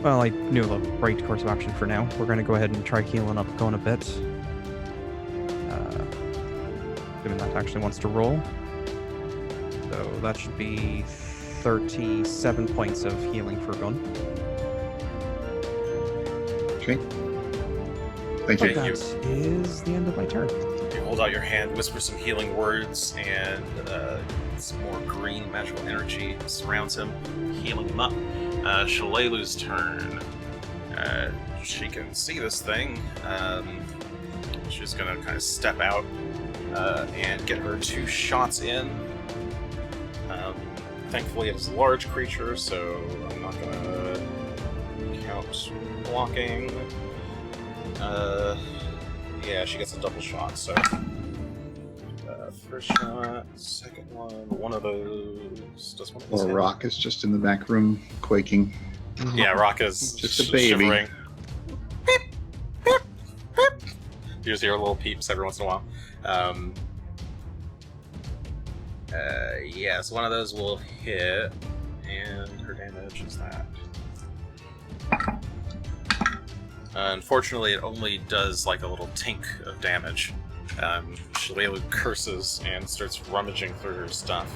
Well, I knew the right course of action for now. We're going to go ahead and try healing up Gunn a bit. Given that actually wants to roll. So that should be 37 points of healing for Gunn. Okay. Thank you. That is the end of my turn. You hold out your hand, whisper some healing words, and some more green magical energy surrounds him, healing him up. Shalelu's turn. She can see this thing. She's gonna kind of step out and get her 2 shots in. Thankfully, it is a large creature, so I'm not gonna count blocking. Yeah, she gets a double shot, so first shot, second one of those. Does one of those Or hit? Rock is just in the back room quaking. Yeah, Rock is Just a baby. shivering. Beep, beep, beep. You just hear little peeps every once in a while. Yeah, so one of those will hit, and her damage is that. Unfortunately, it only does like a little tink of damage. Shalelu curses and starts rummaging through her stuff.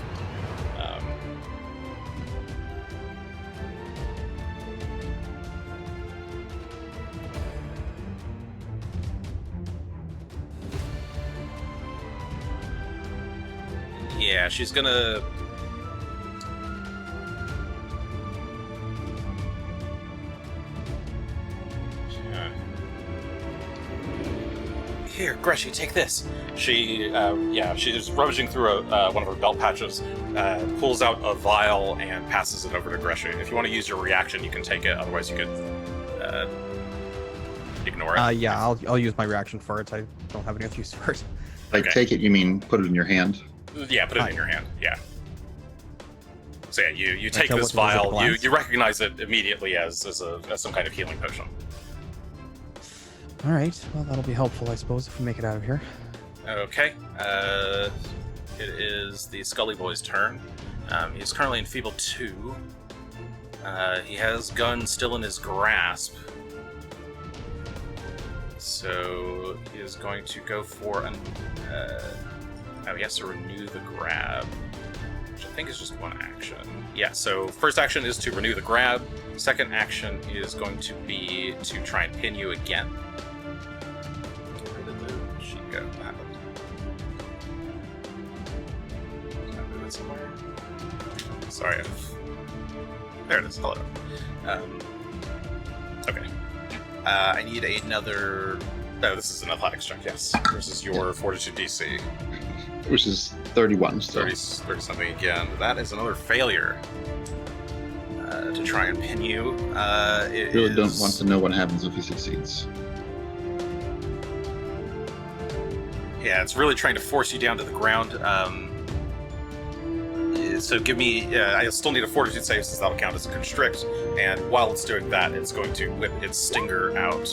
Yeah, she's gonna... Here, Greshy, take this. She's rummaging through one of her belt patches, pulls out a vial and passes it over to Greshy. If you want to use your reaction, you can take it. Otherwise, you could ignore it. Yeah, I'll use my reaction for it. I don't have any other use for it. Like, Okay. take it, you mean put it in your hand? Yeah, put it in your hand. Yeah. So yeah, you take tell this what it is at a vial. glance? You recognize it immediately as some kind of healing potion. All right. Well, that'll be helpful, I suppose, if we make it out of here. Okay. It is the Scully Boy's turn. He's currently enfeebled 2. He has Gunn still in his grasp. So he is going to go for he has to renew the grab, which I think is just 1 action. Yeah, so first action is to renew the grab. Second action is going to be to try and pin you again. Where did the sheet go? What happened? Can I move it somewhere? Sorry. There it is. Hello. Okay. I need another... Oh, this is an athletics check, yes. Versus your fortitude DC. Which is 31 still. 30 something again. That is another failure to try and pin you. Really don't want to know what happens if he succeeds. Yeah, it's really trying to force you down to the ground. So give me... I still need a fortitude save since that'll count as a constrict. And while it's doing that, it's going to whip its stinger out.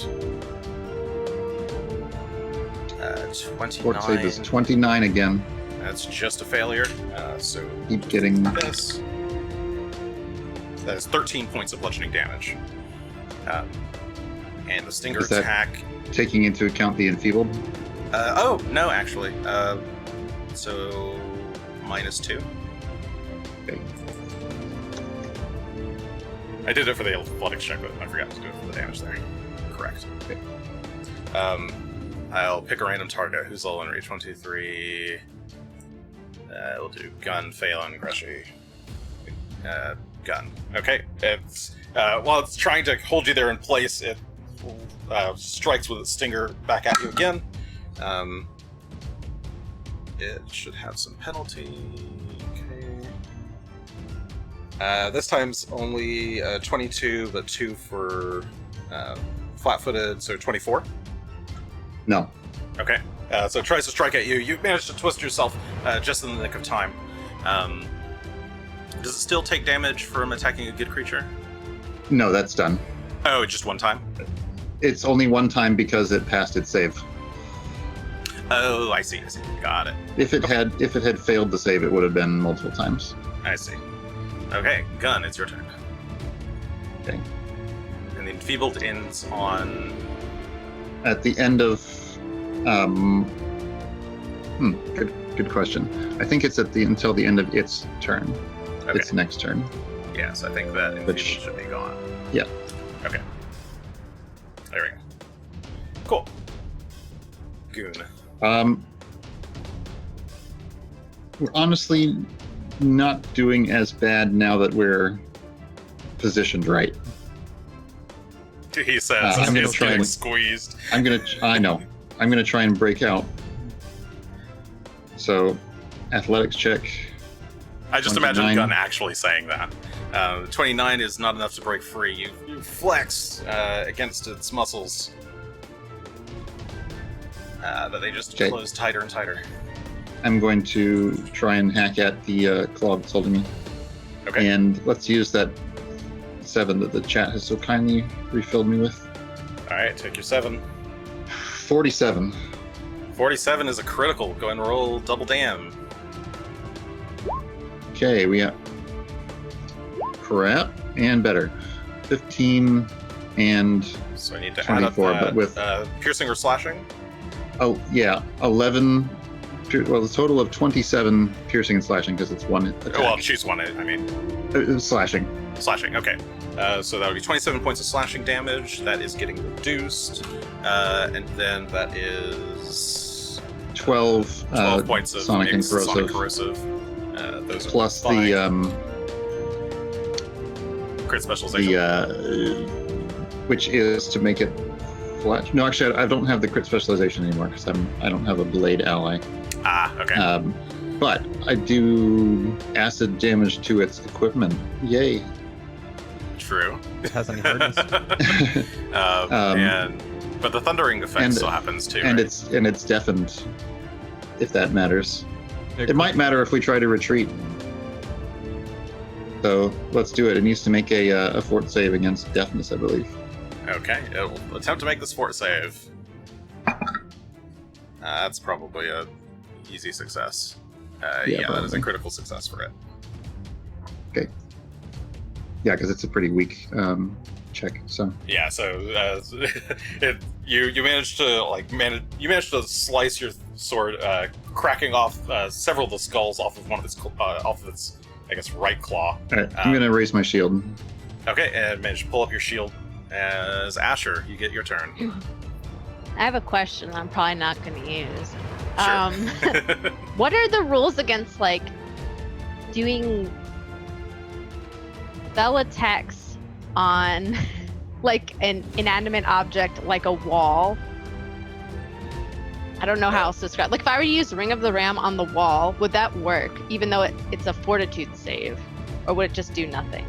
29. Fort save is 29 again. That's just a failure. So Keep getting... this. That is 13 points of bludgeoning damage. And the stinger Is that- attack... Taking into account the enfeebled. oh, no, actually. So... -2. Okay. I did it for the athletics check, but I forgot to do it for the damage there. Correct. Okay. I'll pick a random target. Who's low in reach? 1, 2, 3. We'll do Gunn, Phelan, Greshy. Gunn. Okay. It's while it's trying to hold you there in place, it strikes with its stinger back at you again. It should have some penalty. Okay. This time's only 22, but 2 for flat-footed, so 24. No. Okay. So it tries to strike at you. You manage to twist yourself just in the nick of time. Does it still take damage from attacking a good creature? No, that's done. Oh, just one time? It's only one time because it passed its save. Oh, I see. Got it. If it had failed the save, it would have been multiple times. I see. Okay, Gunn, it's your turn. Okay. And the enfeebled ends on... At the end of... Good question. I think it's until the end of its turn. Okay. Its next turn. Yes, I think that enfeebled should be gone. Yeah. Okay. There we go. Cool. Goon. We're honestly not doing as bad now that we're positioned right. He says, I'm gonna he's try getting and- squeezed. I know. I'm gonna try and break out. So, athletics check. I just 29. imagine Gunn actually saying that. 29 is not enough to break free. You flex against its muscles. But they just Okay. close tighter and tighter. I'm going to try and hack at the claw that's holding me. Okay. And let's use that 7 that the chat has so kindly refilled me with. Alright, take your 7. 47. 47 is a critical. Go and roll double dam. Okay, we got crap and better. 15 and So I need to 24, add up but with- piercing or slashing? 11. Well, the total of 27 piercing and slashing because it's one attack. Well, choose one, I mean. Slashing. Slashing, okay. So that would be 27 points of slashing damage. That is getting reduced. And then that is 12, 12 points of sonic and corrosive. Sonic corrosive. Those Plus are fine. Crit specialization. Which is to make it flat. No, actually, I don't have the crit specialization anymore because I don't have a blade ally. Okay. But I do acid damage to its equipment. Yay! True. Has any hardness? But the thundering effect and- still happens too. And right? it's deafened. If that matters, it might matter if we try to retreat. So let's do it. It needs to make a fort save against deafness, I believe. Okay, it will attempt to make this fort save. That's probably a easy success. Yeah, that is a critical success for it. Okay. Yeah, because it's a pretty weak check. So Yeah, so you managed to slice your sword, cracking off several of the skulls off of its I guess right claw. all right, I'm gonna raise my shield. Okay, and manage to pull up your shield. As Asher, you get your turn. I have a question I'm probably not going to use. Sure. What are the rules against like doing spell attacks on like an inanimate object like a wall? I don't know how else to describe. Like if I were to use Ring of the Ram on the wall, would that work? Even though it's a fortitude save, or would it just do nothing?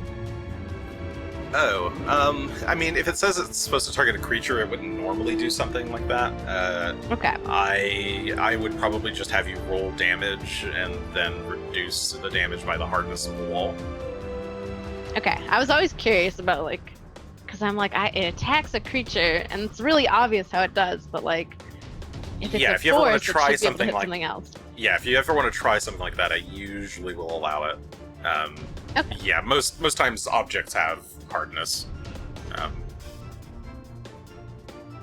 I mean, if it says it's supposed to target a creature, it wouldn't normally do something like that. Okay. I would probably just have you roll damage and then reduce the damage by the hardness of the wall. Okay. I was always curious about, like, because I'm like, it attacks a creature, and it's really obvious how it does, but, like, if it's if you ever want to try something like something else. Yeah, if you ever want to try something like that, I usually will allow it. Okay. Yeah, most times objects have hardness.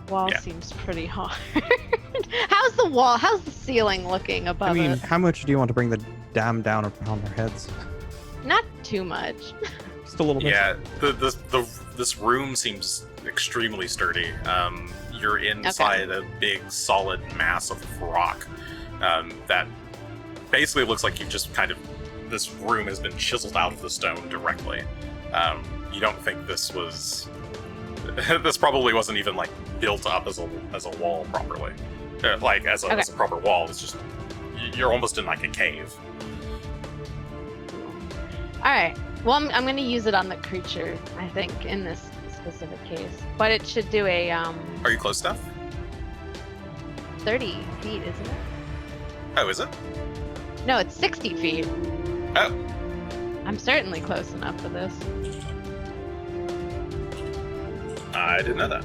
Wall yeah. seems pretty hard. How's the wall? How's the ceiling looking above I mean, it? how much do you want to bring the dam down upon their heads? Not too much. Just a little bit. Yeah, this room seems extremely sturdy. You're inside a big solid mass of rock that basically looks like you've just kind of, this room has been chiseled out of the stone directly. You don't think this was, this probably wasn't even like built up as a wall properly, like as a proper wall. It's just, you're almost in like a cave. All right. Well, I'm going to use it on the creature, I think, in this specific case. But it should do a Are you close enough? 30 feet, isn't it? Oh, is it? No, it's 60 feet. Oh. I'm certainly close enough for this. I didn't know that.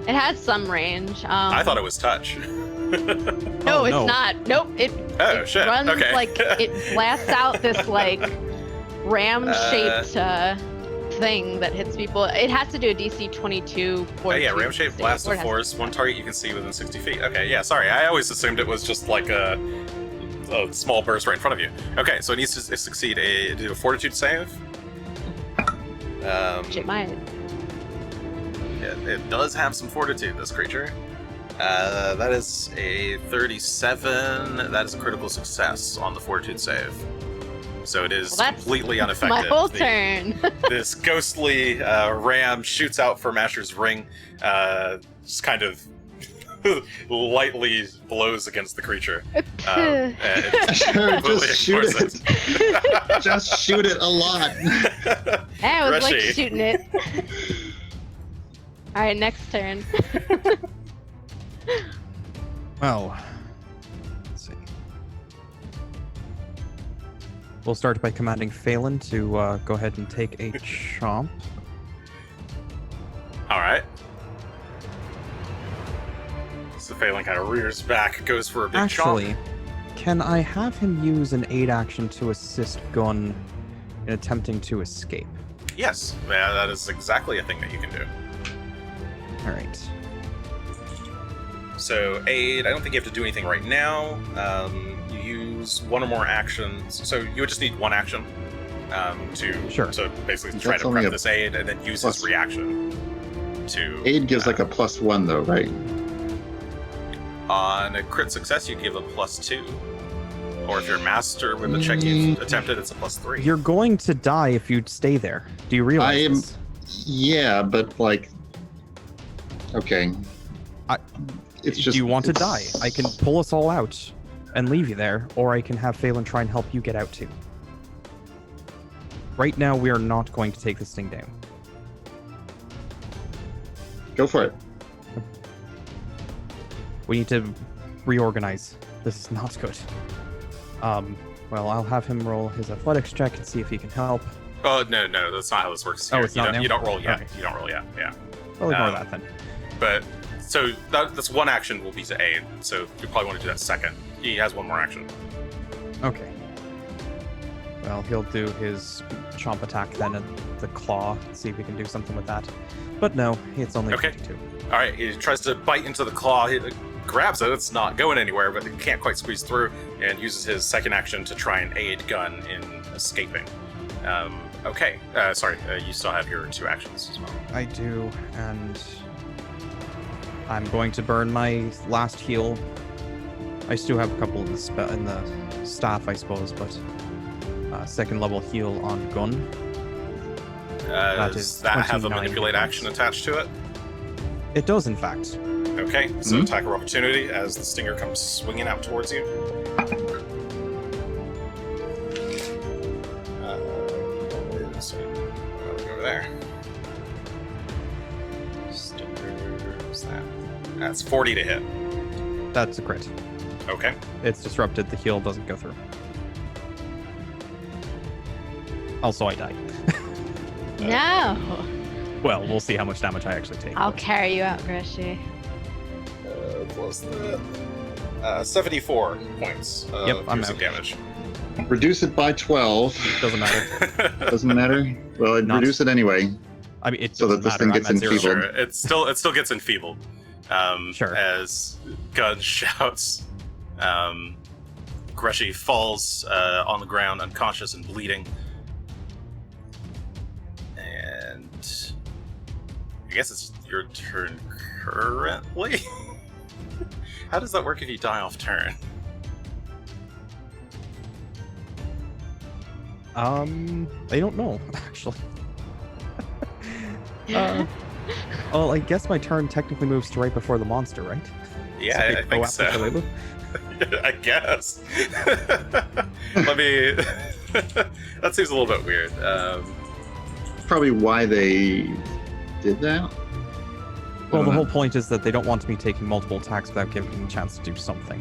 It has some range. I thought it was touch. No, it's no. not. Nope. It shit. runs Okay. like it blasts out this like ram-shaped thing that hits people. It has to do a DC 22. Oh yeah, ram-shaped blast of force. One target you can see within 60 feet. Okay, yeah. Sorry, I always assumed it was just like a small burst right in front of you. Okay, so it needs to succeed do a fortitude save. Shit, mine. It does have some fortitude, this creature. That is a 37. That is a critical success on the fortitude save. So it is completely unaffected. My whole turn. This ghostly ram shoots out from Asher's ring, just kind of lightly blows against the creature. And it completely Just shoot ignores it. Just shoot it a lot. I was like Greshy. shooting it. All right, next turn. Well, let's see. We'll start by commanding Phelan to go ahead and take a chomp. All right. So Phelan kind of rears back, goes for a big Actually, chomp. can I have him use an aid action to assist Gunn in attempting to escape? Yes, yeah, that is exactly a thing that you can do. All right. So aid, I don't think you have to do anything right now. You use one or more actions. So you would just need one action to basically try That's to only prep a this aid and then use his reaction to... Aid gives like a +1 though, right? On a crit success, you give a +2. Or if you're master with the check you've attempted, it's a +3. You're going to die if you stay there. Do you realize I am. this? Yeah, but like, okay. It's just. Do you want to die? I can pull us all out and leave you there, or I can have Phelan try and help you get out too. Right now, we are not going to take this thing down. Go for it. We need to reorganize. This is not good. Well, I'll have him roll his athletics check and see if he can help. Oh, no, that's not how this works. Oh, Here. it's not now? You don't roll yet. Okay. You don't roll yet, yeah. I'll ignore that then. But, so that's one action will be to aid, so you probably want to do that second. He has one more action. Okay. Well, he'll do his chomp attack then at the claw, see if we can do something with that. But no, it's only Okay. 52. Alright, he tries to bite into the claw, he grabs it, it's not going anywhere, but it can't quite squeeze through, and uses his second action to try and aid Gunn in escaping. Okay, sorry, you still have your two actions as well. I do, and I'm going to burn my last heal. I still have a couple in the staff, I suppose, but second level heal on Gunn. Does that have a 29 manipulate hit action points. attached to it? It does, in fact. Okay, so attack of opportunity as the stinger comes swinging out towards you. So, over there. That's 40 to hit. That's a crit. Okay. It's disrupted. The heal doesn't go through. Also, I die. No. Well, we'll see how much damage I actually take. I'll carry you out, Greshy. What was that? 74 points of Yep, I'm piercing out. damage. Reduce it by 12. Doesn't matter. Doesn't matter? Well, I'd Not- reduce it anyway. I mean, it So that doesn't this matter. thing I'm gets at zero. enfeebled. Sure, it still gets enfeebled. Sure. As Gunn shouts, Greshy falls on the ground, unconscious and bleeding. And I guess it's your turn currently. How does that work if you die off turn? I don't know, actually. Well, I guess my turn technically moves to right before the monster, right? Yeah, So I go think after so. Shough? I guess. Let me. That seems a little bit weird. Probably why they did that. Well, the whole point is that they don't want me taking multiple attacks without giving me a chance to do something.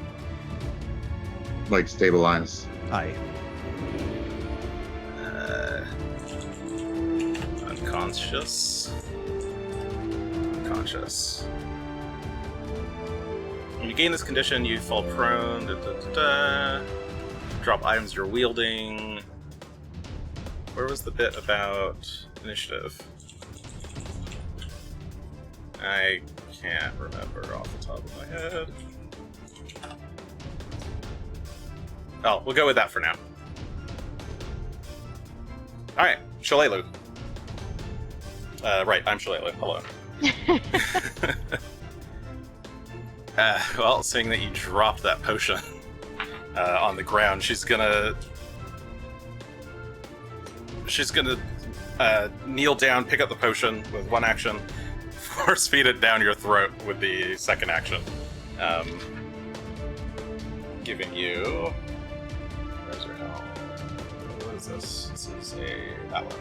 Like stabilize. Unconscious. Unconscious. When you gain this condition, you fall prone. Drop items you're wielding. Where was the bit about initiative? I can't remember off the top of my head. Oh, we'll go with that for now. Alright, Shough. Right, I'm Shough. Hello. Well, seeing that you dropped that potion on the ground, she's gonna kneel down, pick up the potion with one action, force feed it down your throat with the second action. Giving you... Where's her health? What is this? This is a... that one.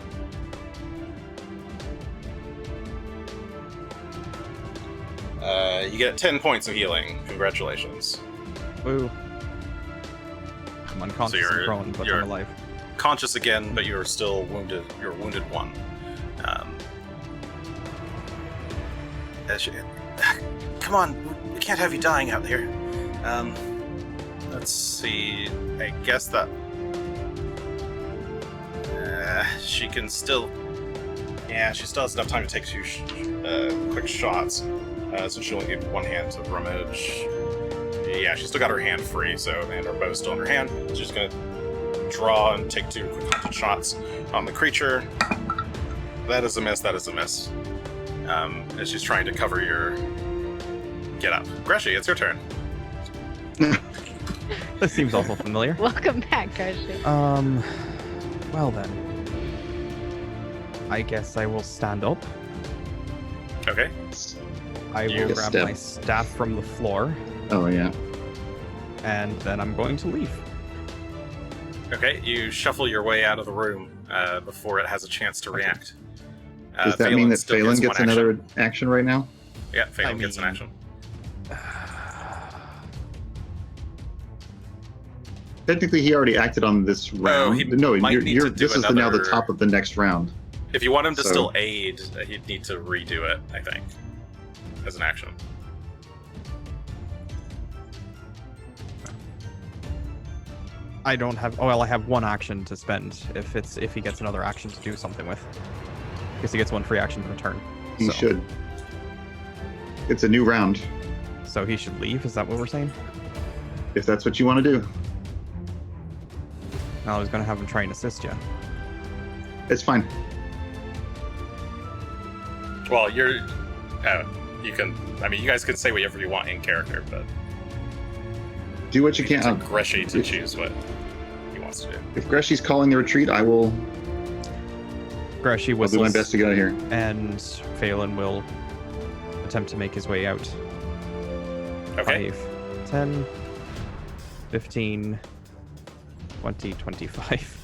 You get 10 points of healing. Congratulations. Woo. I'm unconscious So and prone, but you're- I'm alive. Conscious again, but you're still wounded. You're wounded one. Come on, we can't have you dying out here. Let's see. I guess that she can still. Yeah, she still has enough time to take two quick shots. So she only needs one hand to rummage. Yeah, she's still got her hand free, so and her bow's still in her hand. She's just gonna draw and take two quick hunted shots on the creature. That is a miss. That is a miss. As she's trying to cover your get up. Greshy, it's your turn. This seems awful familiar. Welcome back, Greshy. Well then. I guess I will stand up. Okay. I You will grab step. my staff from the floor, Oh yeah. and then I'm going to leave. Okay, you shuffle your way out of the room before it has a chance to react. Does that mean that still Phelan gets one action. another action right now? Yeah, Phelan I gets an mean- action. Technically, he already acted on this round. he No, might need to do this is now the another- top of the next round. If you want him to So- still aid, he'd need to redo it, I think, as an action. I don't have. Oh well, I have one action to spend if he gets another action to do something with. Because he gets one free action per turn. He So- should. It's a new round, So he should leave. Is that what we're saying? if that's what you want to do. No, I was gonna have him try and assist you. It's fine. Well, you can. I mean, you guys can say whatever you want in character, but Do what you can. it's Greshy to choose what he wants to do. If Greshy's calling the retreat, I will. Greshy I'll do my whistles, best to get out of here. and Phelan will attempt to make his way out. Okay. 5, 10, 15, 20, 25,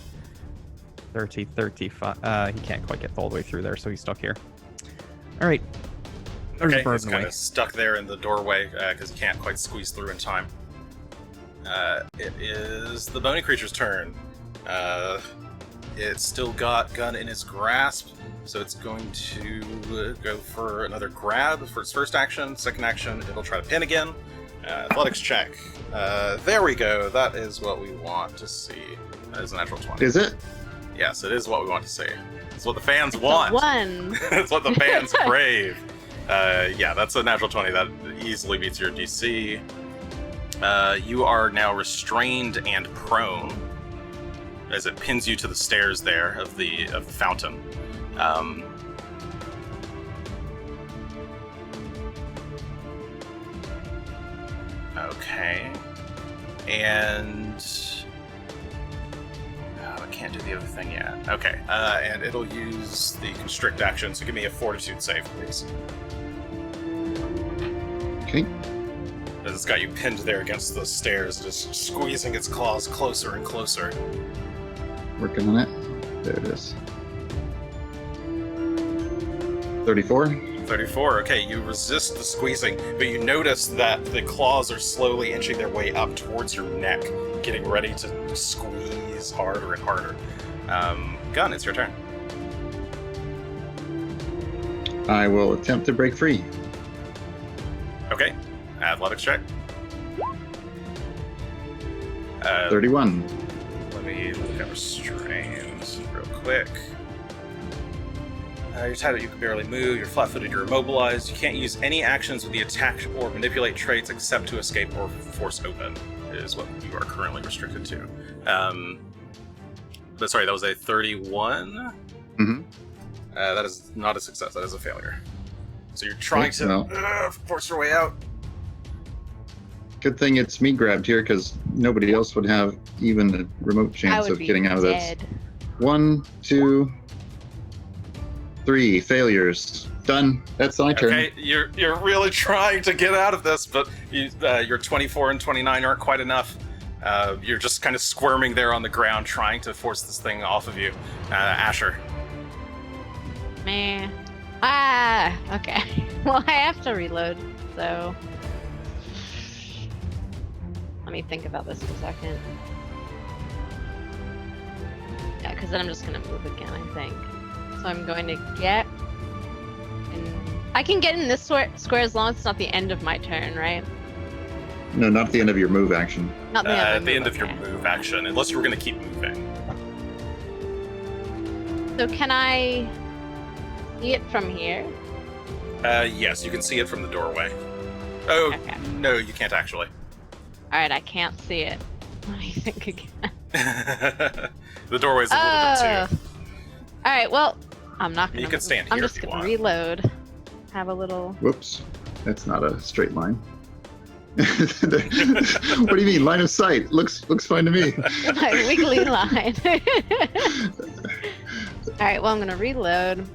30, 35. He can't quite get all the way through there, so he's stuck here. All right. Okay, bird he's in the kind way. of stuck there in the doorway because he can't quite squeeze through in time. It is the bony creature's turn. It's still got Gunn in its grasp, so it's going to go for another grab for its first action. Second action, it'll try to pin again. Athletics check. There we go. That is what we want to see. That is a natural 20. Is it? Yes, it is what we want to see. It's what the fans It's want. a 1. It's what the fans crave. Yeah, that's a natural 20. That easily beats your DC. You are now restrained and prone as it pins you to the stairs there of the fountain. Okay. And I can't do the other thing yet. Okay. And it'll use the constrict action, so give me a fortitude save, please. Okay. As it's got you pinned there against the stairs, just squeezing its claws closer and closer. Working on it. There it is. 34. 34. Okay, you resist the squeezing, but you notice that the claws are slowly inching their way up towards your neck, getting ready to squeeze harder and harder. Gunn, it's your turn. I will attempt to break free. Okay, athletics check. 31. Let me look at restraints real quick. You're tied up, you can barely move, you're flat-footed, you're immobilized. You can't use any actions with the attack or manipulate traits except to escape or force open, is what you are currently restricted to. But sorry, that was a 31? Mm-hmm. That is not a success, that is a failure. So you're trying to No. force your way out. Good thing it's me grabbed here, because nobody else would have even a remote I chance would of be getting out of this. dead. 1, 2, 3 failures. Done. That's my turn. Okay, you're really trying to get out of this, but your 24 and 29 aren't quite enough. You're just kind of squirming there on the ground, trying to force this thing off of you. Asher. Meh. Okay. Well, I have to reload, so... Let me think about this for a second. Yeah, because then I'm just going to move again, I think. So I'm going to get... I can get in this square as long as it's not the end of my turn, right? No, not at the end of your move action. Not the At end the of end of your okay. move action, unless you were going to keep moving. So can I see it from here? Yes, you can see it from the doorway. Oh, Okay. no, you can't actually. Alright, I can't see it. Let me think again. The doorway's a little bit too. Alright, well, I'm not gonna You can move. stand I'm here just if you gonna want. reload. Have a little... Whoops. That's not a straight line. What do you mean? Line of sight. Looks fine to me. my wiggly line. Alright, well, I'm gonna reload.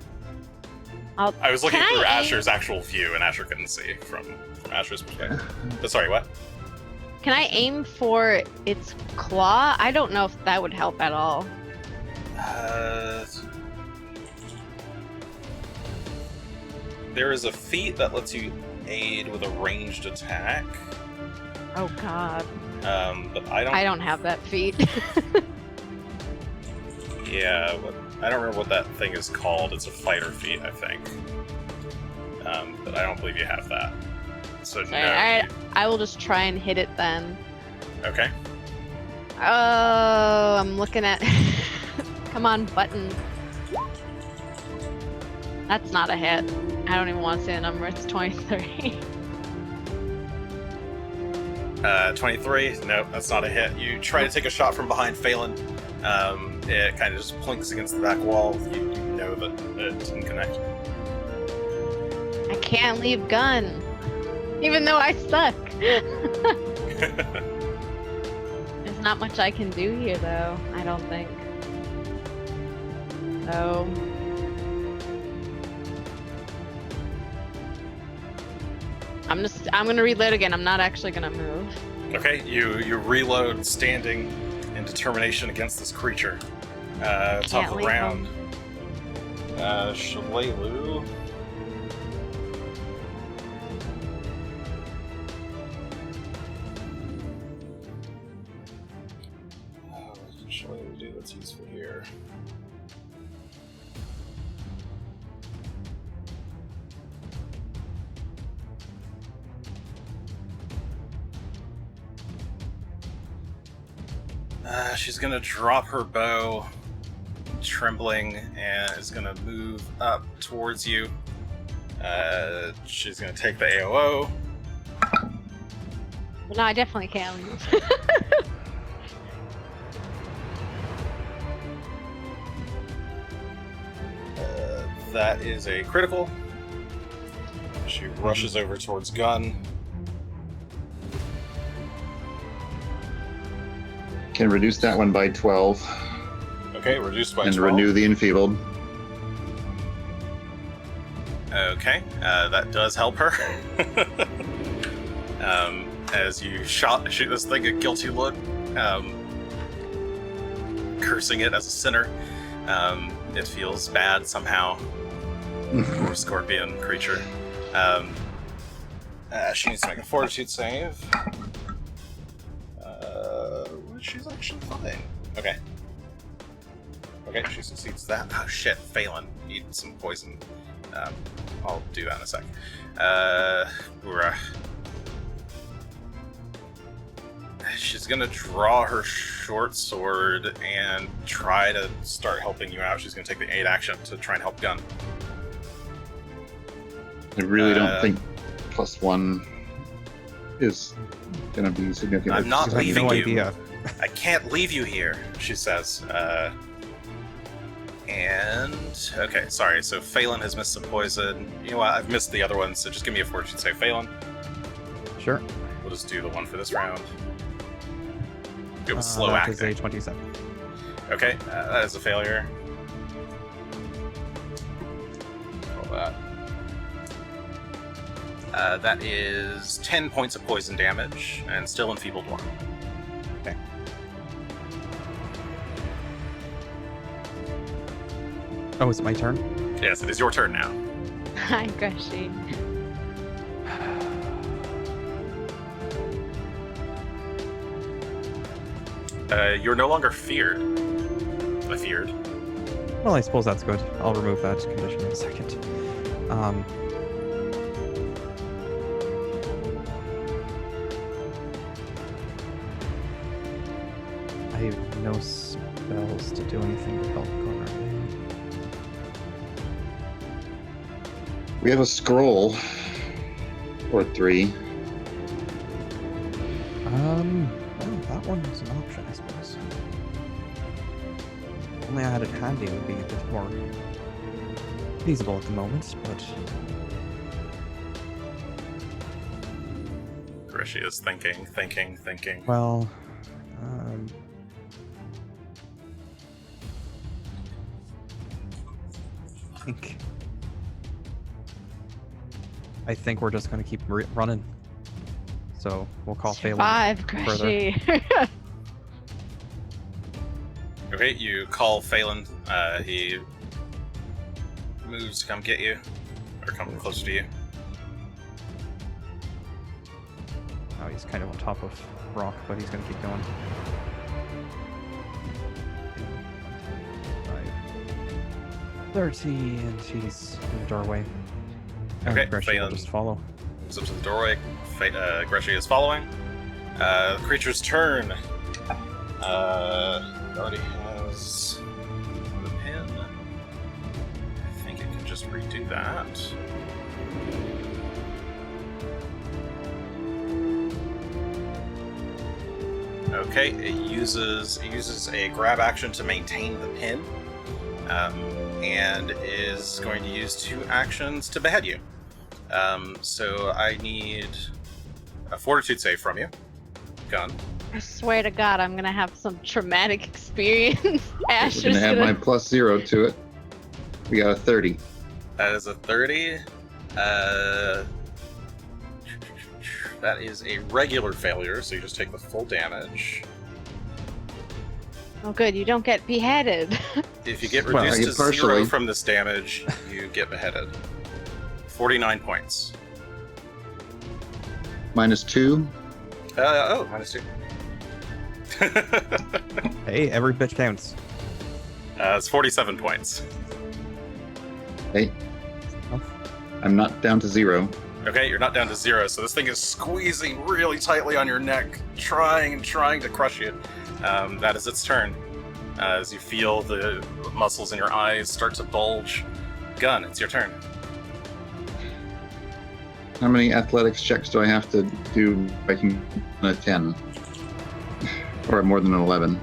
I was looking Can through I aim- Asher's actual view, and Asher couldn't see from Asher's perspective. But sorry, what? Can I aim for its claw? I don't know if that would help at all. There is a feat that lets you aid with a ranged attack. Oh god. But I I don't have that feat. Yeah, I don't remember what that thing is called. It's a fighter feat, I think. But I don't believe you have that. So Sorry, no. I will just try and hit it then. Okay. Oh, I'm looking at... Come on, button. That's not a hit. I don't even want to say the number. It's 23. 23. Nope, that's not a hit. You try to take a shot from behind Phelan. It kind of just plinks against the back wall. You know that it didn't connect. I can't leave Gunn. Even though I suck. There's not much I can do here, though. I don't think. So... I'm gonna reload again. I'm not actually gonna move. Okay, you reload standing in determination against this creature. Top Can't of the leave round. Shalelu. Actually, we do what's useful here. She's gonna drop her bow, trembling, and is gonna move up towards you. She's gonna take the AOO. No, I definitely can't leave. That is a critical. She rushes over towards Gunn. Can reduce that one by 12 Okay, reduced by and 12. renew the enfeebled. Okay, that does help her. As you shoot this thing a guilty look, cursing it as a sinner. It feels bad somehow for a scorpion creature. She needs to make a fortitude save. She's actually fine. Okay. Okay, she succeeds that. Oh shit, Phelan. Eat some poison. I'll do that in a sec. She's gonna draw her short sword and try to start helping you out. She's gonna take the 8 action to try and help Gunn. I really don't think +1 is going to be significant. I'm not I have leaving no you. idea. I can't leave you here, she says. And okay, sorry. So Phelan has missed some poison. You know what? I've missed the other one, so just give me a fortune save, Phelan. Sure. We'll just do the one for this round. It was slow that is acting. a 27. Okay, that is a failure. Roll that. That is 10 points of poison damage, and still enfeebled 1. Okay. Oh, is it my turn? Yes, it is your turn now. Hi, Greshy. You're no longer feared. Feared. Well, I suppose that's good. I'll remove that condition in a second. I have no spells to do anything to help Gunn right now. We have a scroll or 3. Well, that one is an option, I suppose. Only I had it handy would be a bit more feasible at the moment, but Greshy is thinking. well, I think we're just gonna keep running. So we'll call Phelan. Survive, Greshy. Okay, you call Phelan. He moves to come get you, or come closer to you. Oh, he's kind of on top of rock, but he's gonna keep going. 30, and she's in the doorway. And Okay, Greshy will Phelan. just follow. Moves up to the doorway. Greshy is following. The creature's turn. Already has the pin. I think it can just redo that. Okay, it uses a grab action to maintain the pin, and is going to use 2 actions to behead you. So I need a fortitude save from you, Gunn. I swear to God, I'm gonna have some traumatic experience. Ash We're is going to add my gonna. +0 to it. We got a 30. That is a 30. That is a regular failure, so you just take the full damage. Oh, good. You don't get beheaded. If you get Well, I reduced get to 0 partially. from this damage, you get beheaded. 49 points. -2. -2. Hey, every bitch counts. It's 47 points. Hey, I'm not down to 0. Okay, you're not down to 0, so this thing is squeezing really tightly on your neck, trying to crush you. That is its turn. As you feel the muscles in your eyes start to bulge. Gunn, it's your turn. How many athletics checks do I have to do breaking a 10? Or more than an 11?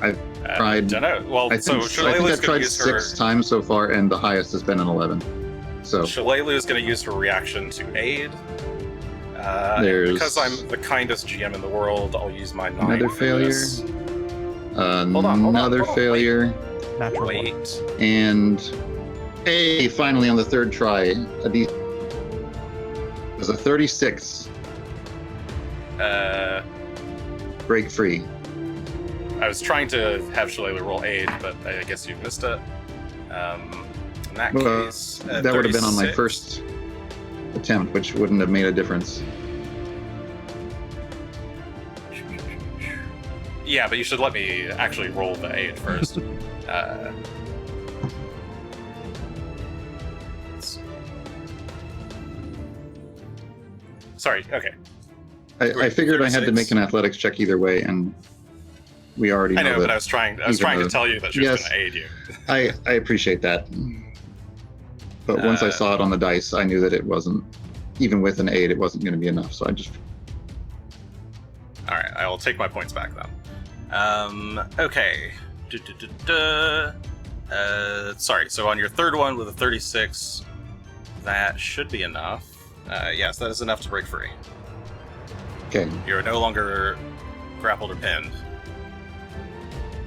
I've tried. Don't know. Well, I so think I've Shillelagh's going tried to use her. 6 times so far, and the highest has been an 11. So Shillelagh is going to use her reaction to aid. There's- Because I'm the kindest GM in the world, I'll use my 9 another for failure. this. Another failure. Natural one. Wait. And hey, finally on the third try, it was a 36. Break free. I was trying to have Shillelagh roll aid, but I guess you missed it. In that case, That would have been on my 36. first attempt, which wouldn't have made a difference. Yeah, but you should let me actually roll the aid first. Sorry, okay. I figured I had to 36. make an athletics check either way, and we already I know, that. but I was trying to even tell you that she was yes. going to aid you. I appreciate that. But once I saw it on the dice, I knew that it wasn't, even with an 8, it wasn't going to be enough, so I just... Alright, I will take my points back then. Okay. Sorry, so on your third one with a 36, that should be enough. Yes, that is enough to break free. Okay, You're no longer grappled or pinned.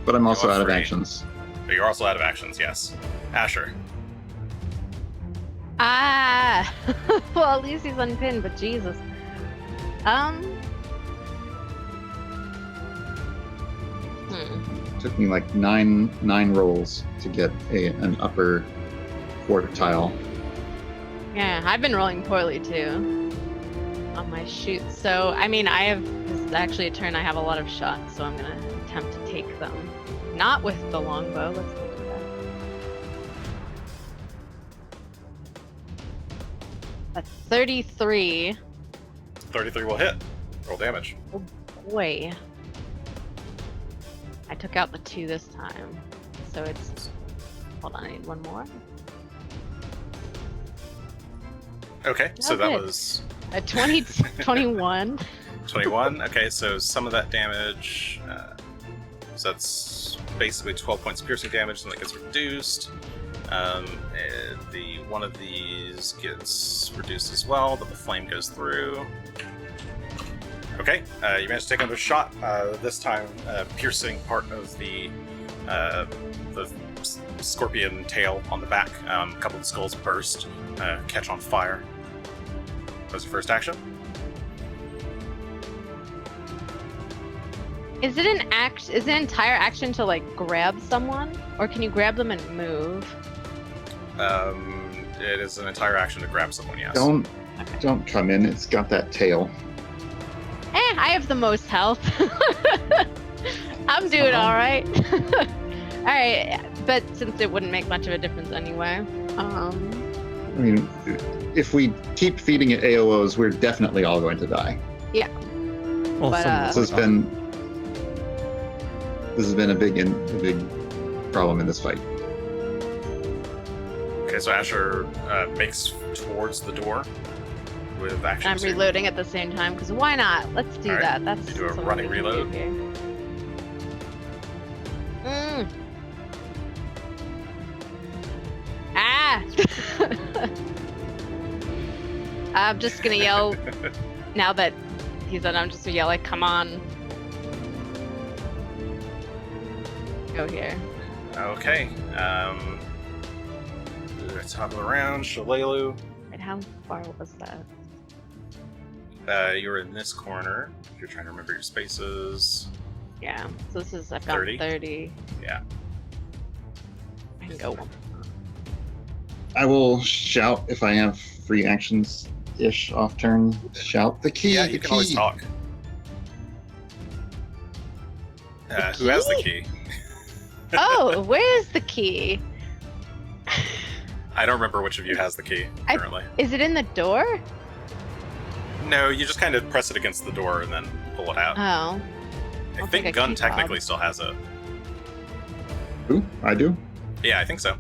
but I'm also You're out of free. actions. But you're also out of actions, yes. Asher. Ah! Well, at least he's unpinned, but Jesus. Took me like nine rolls to get an upper quartile. Yeah, I've been rolling poorly too on my shoots. So, I mean, this is actually a turn I have a lot of shots, so I'm gonna attempt to take them. Not with the longbow, let's not do that. A 33. 33 will hit. Roll damage. Oh boy. I took out the 2 this time. So it's... Hold on, I need one more. Okay, so Oh, that good. was A 21. 21. Okay, so some of that damage. So that's basically 12 points of piercing damage, and that gets reduced. The one of these gets reduced as well, but the flame goes through. Okay, you managed to take another shot. This time, piercing part of the scorpion tail on the back. A couple of the skulls burst, catch on fire. That was your first action. Is it an entire action to like grab someone? Or can you grab them and move? It is an entire action to grab someone, yes. Don't come in, it's got that tail. I have the most health. I'm doing alright. Alright, but since it wouldn't make much of a difference anyway. I mean, if we keep feeding it AOs, we're definitely all going to die. Well, But, some- This has been a big problem in this fight. Okay, so Asher makes towards the door with action. I'm 2. reloading at the same time, because why not? Let's do Alright, that. That's you do a something running we can do reload. here. Ah! I'm just gonna yell, now that he's done, I'm just gonna yell like, come on. Go here. Okay. Top of the round, Shillelagh. Right, how far was that? You're in this corner. If you're trying to remember your spaces. Yeah, so this is, I've got 30? 30. Yeah. I can go one. I will shout if I have free actions-ish off turn. Shout the key. Yeah, the you can key. always talk. Who has the key? Oh, where's the key? I don't remember which of you has the key currently. Is it in the door? No, you just kind of press it against the door and then pull it out. Oh. I I'll think take a Gunn key fob. technically still has it. Ooh, I do? Yeah, I think so. I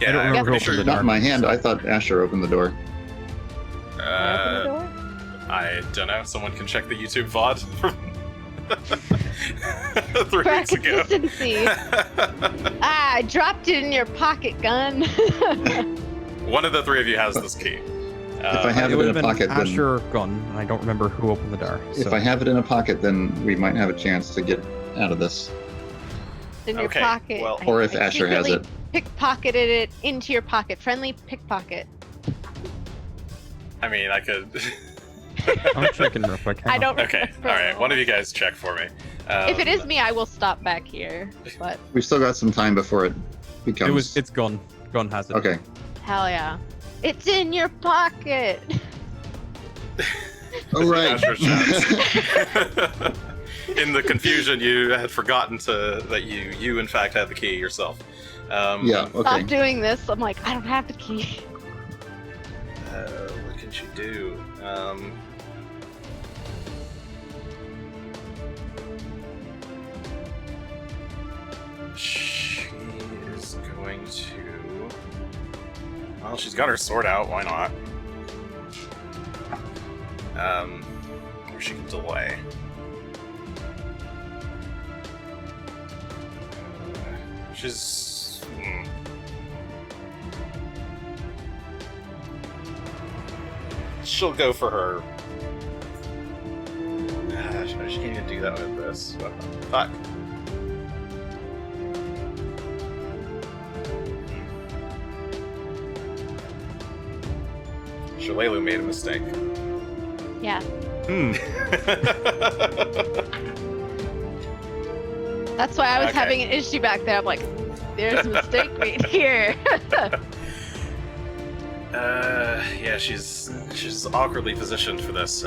Yeah, don't I'm remember pretty who sure. opened the Not in my door, hand. so- I thought Asher opened the door. Can I open the door? I don't know. Someone can check the YouTube VOD from 3 For weeks ago. consistency. I dropped it in your pocket, Gun. One of the three of you has this key. If I have it it would in have a been pocket, then Asher or Gunn, and I don't remember who opened the door. if So. I have it in a pocket, then we might have a chance to get out of this. in your Okay, pocket. well- Or if Asher has secretly it. Pickpocketed it into your pocket. Friendly pickpocket. I mean, I could. I'm checking real quick. I don't Okay, remember. alright. One of you guys check for me. If it is me, I will stop back here. But We've still got some time before it becomes. It's Gunn. Gunn has it. Okay. hell yeah. It's in your pocket. Oh, right. Asher shouts. In the confusion, you had forgotten that you in fact had the key yourself. Yeah, okay. Stop doing this. I'm like, I don't have the key. What can she do? She is going to. Well, she's got her sword out. Why not? Or she can delay. She's. She'll go for her. She can't even do that with this. What the fuck? Shalelu made a mistake. Yeah. Hmm. That's why I was Okay. having an issue back there. I'm like, there's a mistake made here. Yeah, she's awkwardly positioned for this.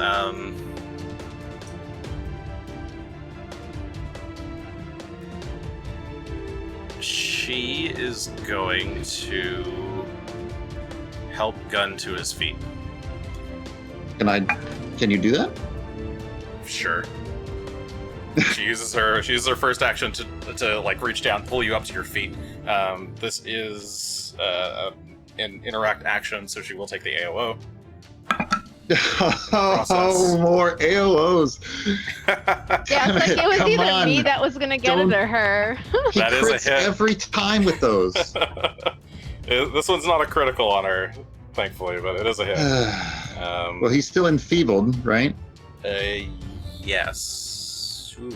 She is going to help Gunn to his feet. Can you do that? Sure. She uses her first action to like reach down, pull you up to your feet. This is an interact action, so she will take the AOO. Oh, more AOOs. Yeah, it's like it was Come either me on. that was gonna get Don't- it or her. He That is a crits hit. every time with those. This one's not a critical on her, thankfully, but it is a hit. Well, he's still enfeebled, right? Yes. Ooh.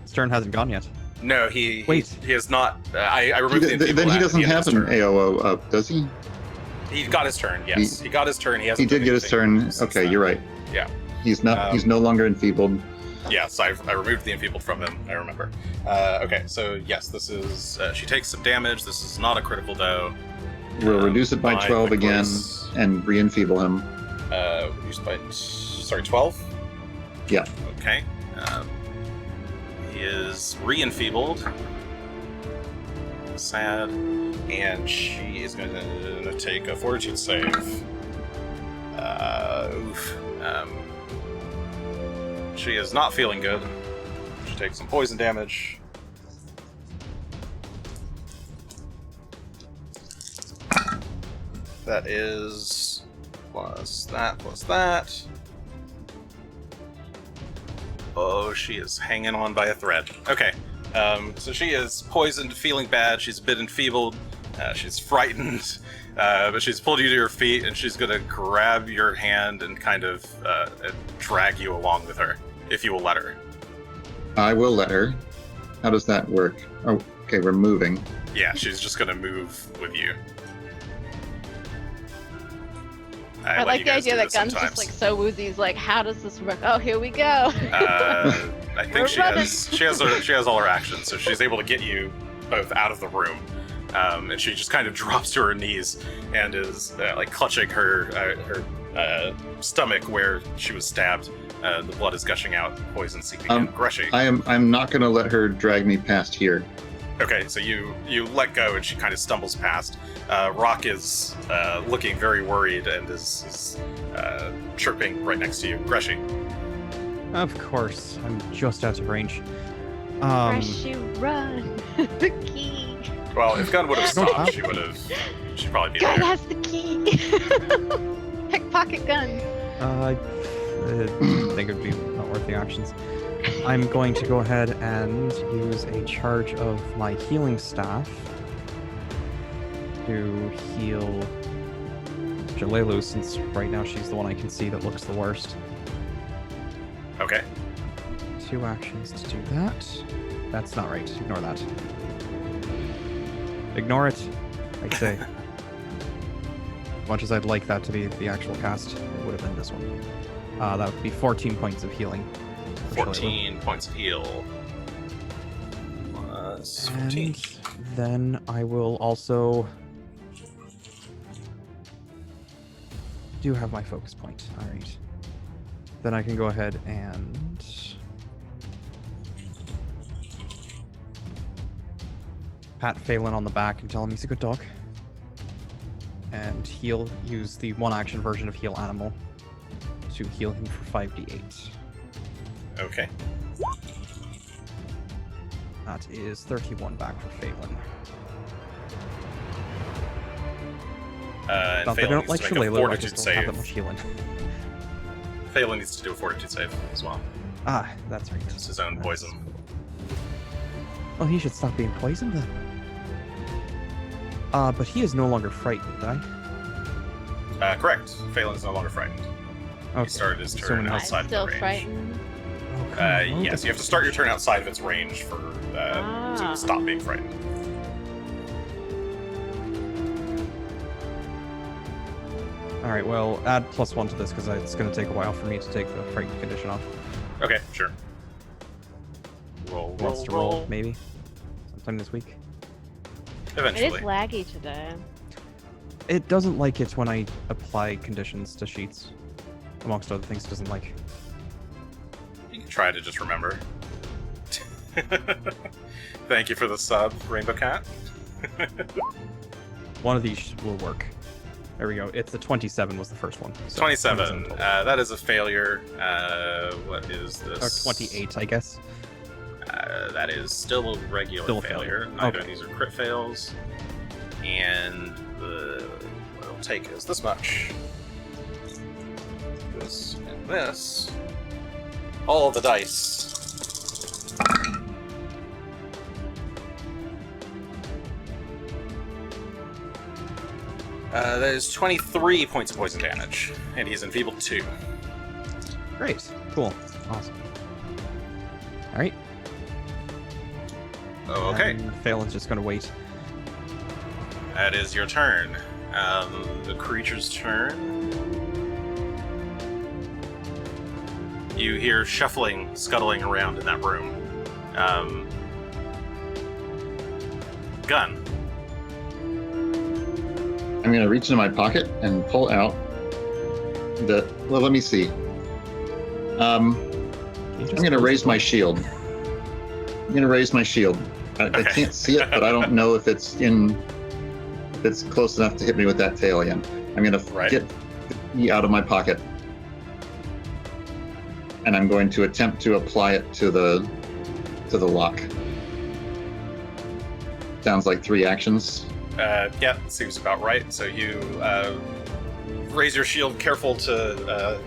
His turn hasn't gone yet. No, he Wait. he has not. I removed the Then enfeebled he at doesn't the end of have his an turn. AOO up, does he? He got his turn. Yes, he got his turn. He He hasn't. did done get his anything turn. since Okay, then. you're right. Yeah. He's not. He's no longer enfeebled. Yes, I removed the enfeebled from him. I remember. Okay, so yes, this is. She takes some damage. This is not a critical though. We'll reduce it by by 12 the again close. and re-enfeeble him. Reduced by. Sorry, 12. Yeah. Okay. He is re-enfeebled. Sad. And she is going to take a fortitude save. Oof. She is not feeling good. She takes some poison damage. That is plus that. Oh, she is hanging on by a thread. Okay, so she is poisoned, feeling bad. She's a bit enfeebled. She's frightened, but she's pulled you to your feet, and she's gonna grab your hand and kind of drag you along with her, if you will let her. I will let her. How does that work? Oh, okay, we're moving. Yeah, she's just gonna move with you. I let like you the guys idea do that this Gunn's sometimes. just like so woozy. He's like, how does this work? Oh, here we go. I We're think she running. has all her actions, so she's able to get you both out of the room. And she just kind of drops to her knees and is like clutching her stomach where she was stabbed. The blood is gushing out, poison seeping in. Greshy. I'm not going to let her drag me past here. Okay, so you let go and she kind of stumbles past. Rock is looking very worried and is chirping right next to you. Greshy. Of course, I'm just out of range. Greshy, run! The key! Well, if Gunn would have stopped, she'd probably be Gun there. has the key! Pickpocket gun! I think it would be not worth the actions. I'm going to go ahead and use a charge of my healing staff to heal Jalelu, since right now she's the one I can see that looks the worst. Okay. 2 actions to do that. That's not right. Ignore that. Ignore it, I say. Much as I'd like that to be the actual cast, it would have been this one. That would be 14 points of healing. 14 points of heal. Plus 14. And then I will also do have my focus point. All right. Then I can go ahead and pat Phelan on the back and tell him he's a good dog. And use the 1-action version of Heal Animal to heal him for 5d8. Okay. That is 31 back for Phelan. And Not that I Phelan don't needs like to make a Shalelu, I fortitude just don't have that save. much healing. Phelan needs to do a fortitude save as well. Ah, that's right. It's his own poison. Well, he should stop being poisoned then. But he is no longer frightened, right? Correct. Phelan is no longer frightened. Okay. He started his So turn now- outside I'm of still the range. frightened. Oh, come on, Yes, you have to start your turn outside of its range for Ah. to stop being frightened. Alright, well, add +1 to this because it's going to take a while for me to take the frightened condition off. Okay, sure. Roll, roll, Wants to roll, maybe? Sometime this week. It is Eventually. laggy today. It doesn't like it when I apply conditions to sheets. Amongst other things, it doesn't like. You can try to just remember. Thank you for the sub, Rainbow Cat. One of these will work. There we go. It's the 27 was the first one. So 27. total. That is a failure. What is this? Or 28, I guess. That is still a regular Still a failure. failure. Neither Okay. of these are crit fails. And what it'll take is this much. This and this. All of the dice. That is 23 points of poison damage, and he's enfeebled 2. Great. Cool. Awesome. Alright. Oh, okay. And Phelan's just going to wait. That is your turn. The creature's turn. You hear shuffling, scuttling around in that room. Gunn. I'm going to reach into my pocket and pull out well, let me see. I'm going to raise my shield. I'm going to raise my shield. I Okay. can't see it, but I don't know if it's close enough to hit me with that tail again. I'm going to Right. get the key out of my pocket, and I'm going to attempt to apply it to the lock. Sounds like 3 actions. Yeah, seems about right. So you raise your shield, careful to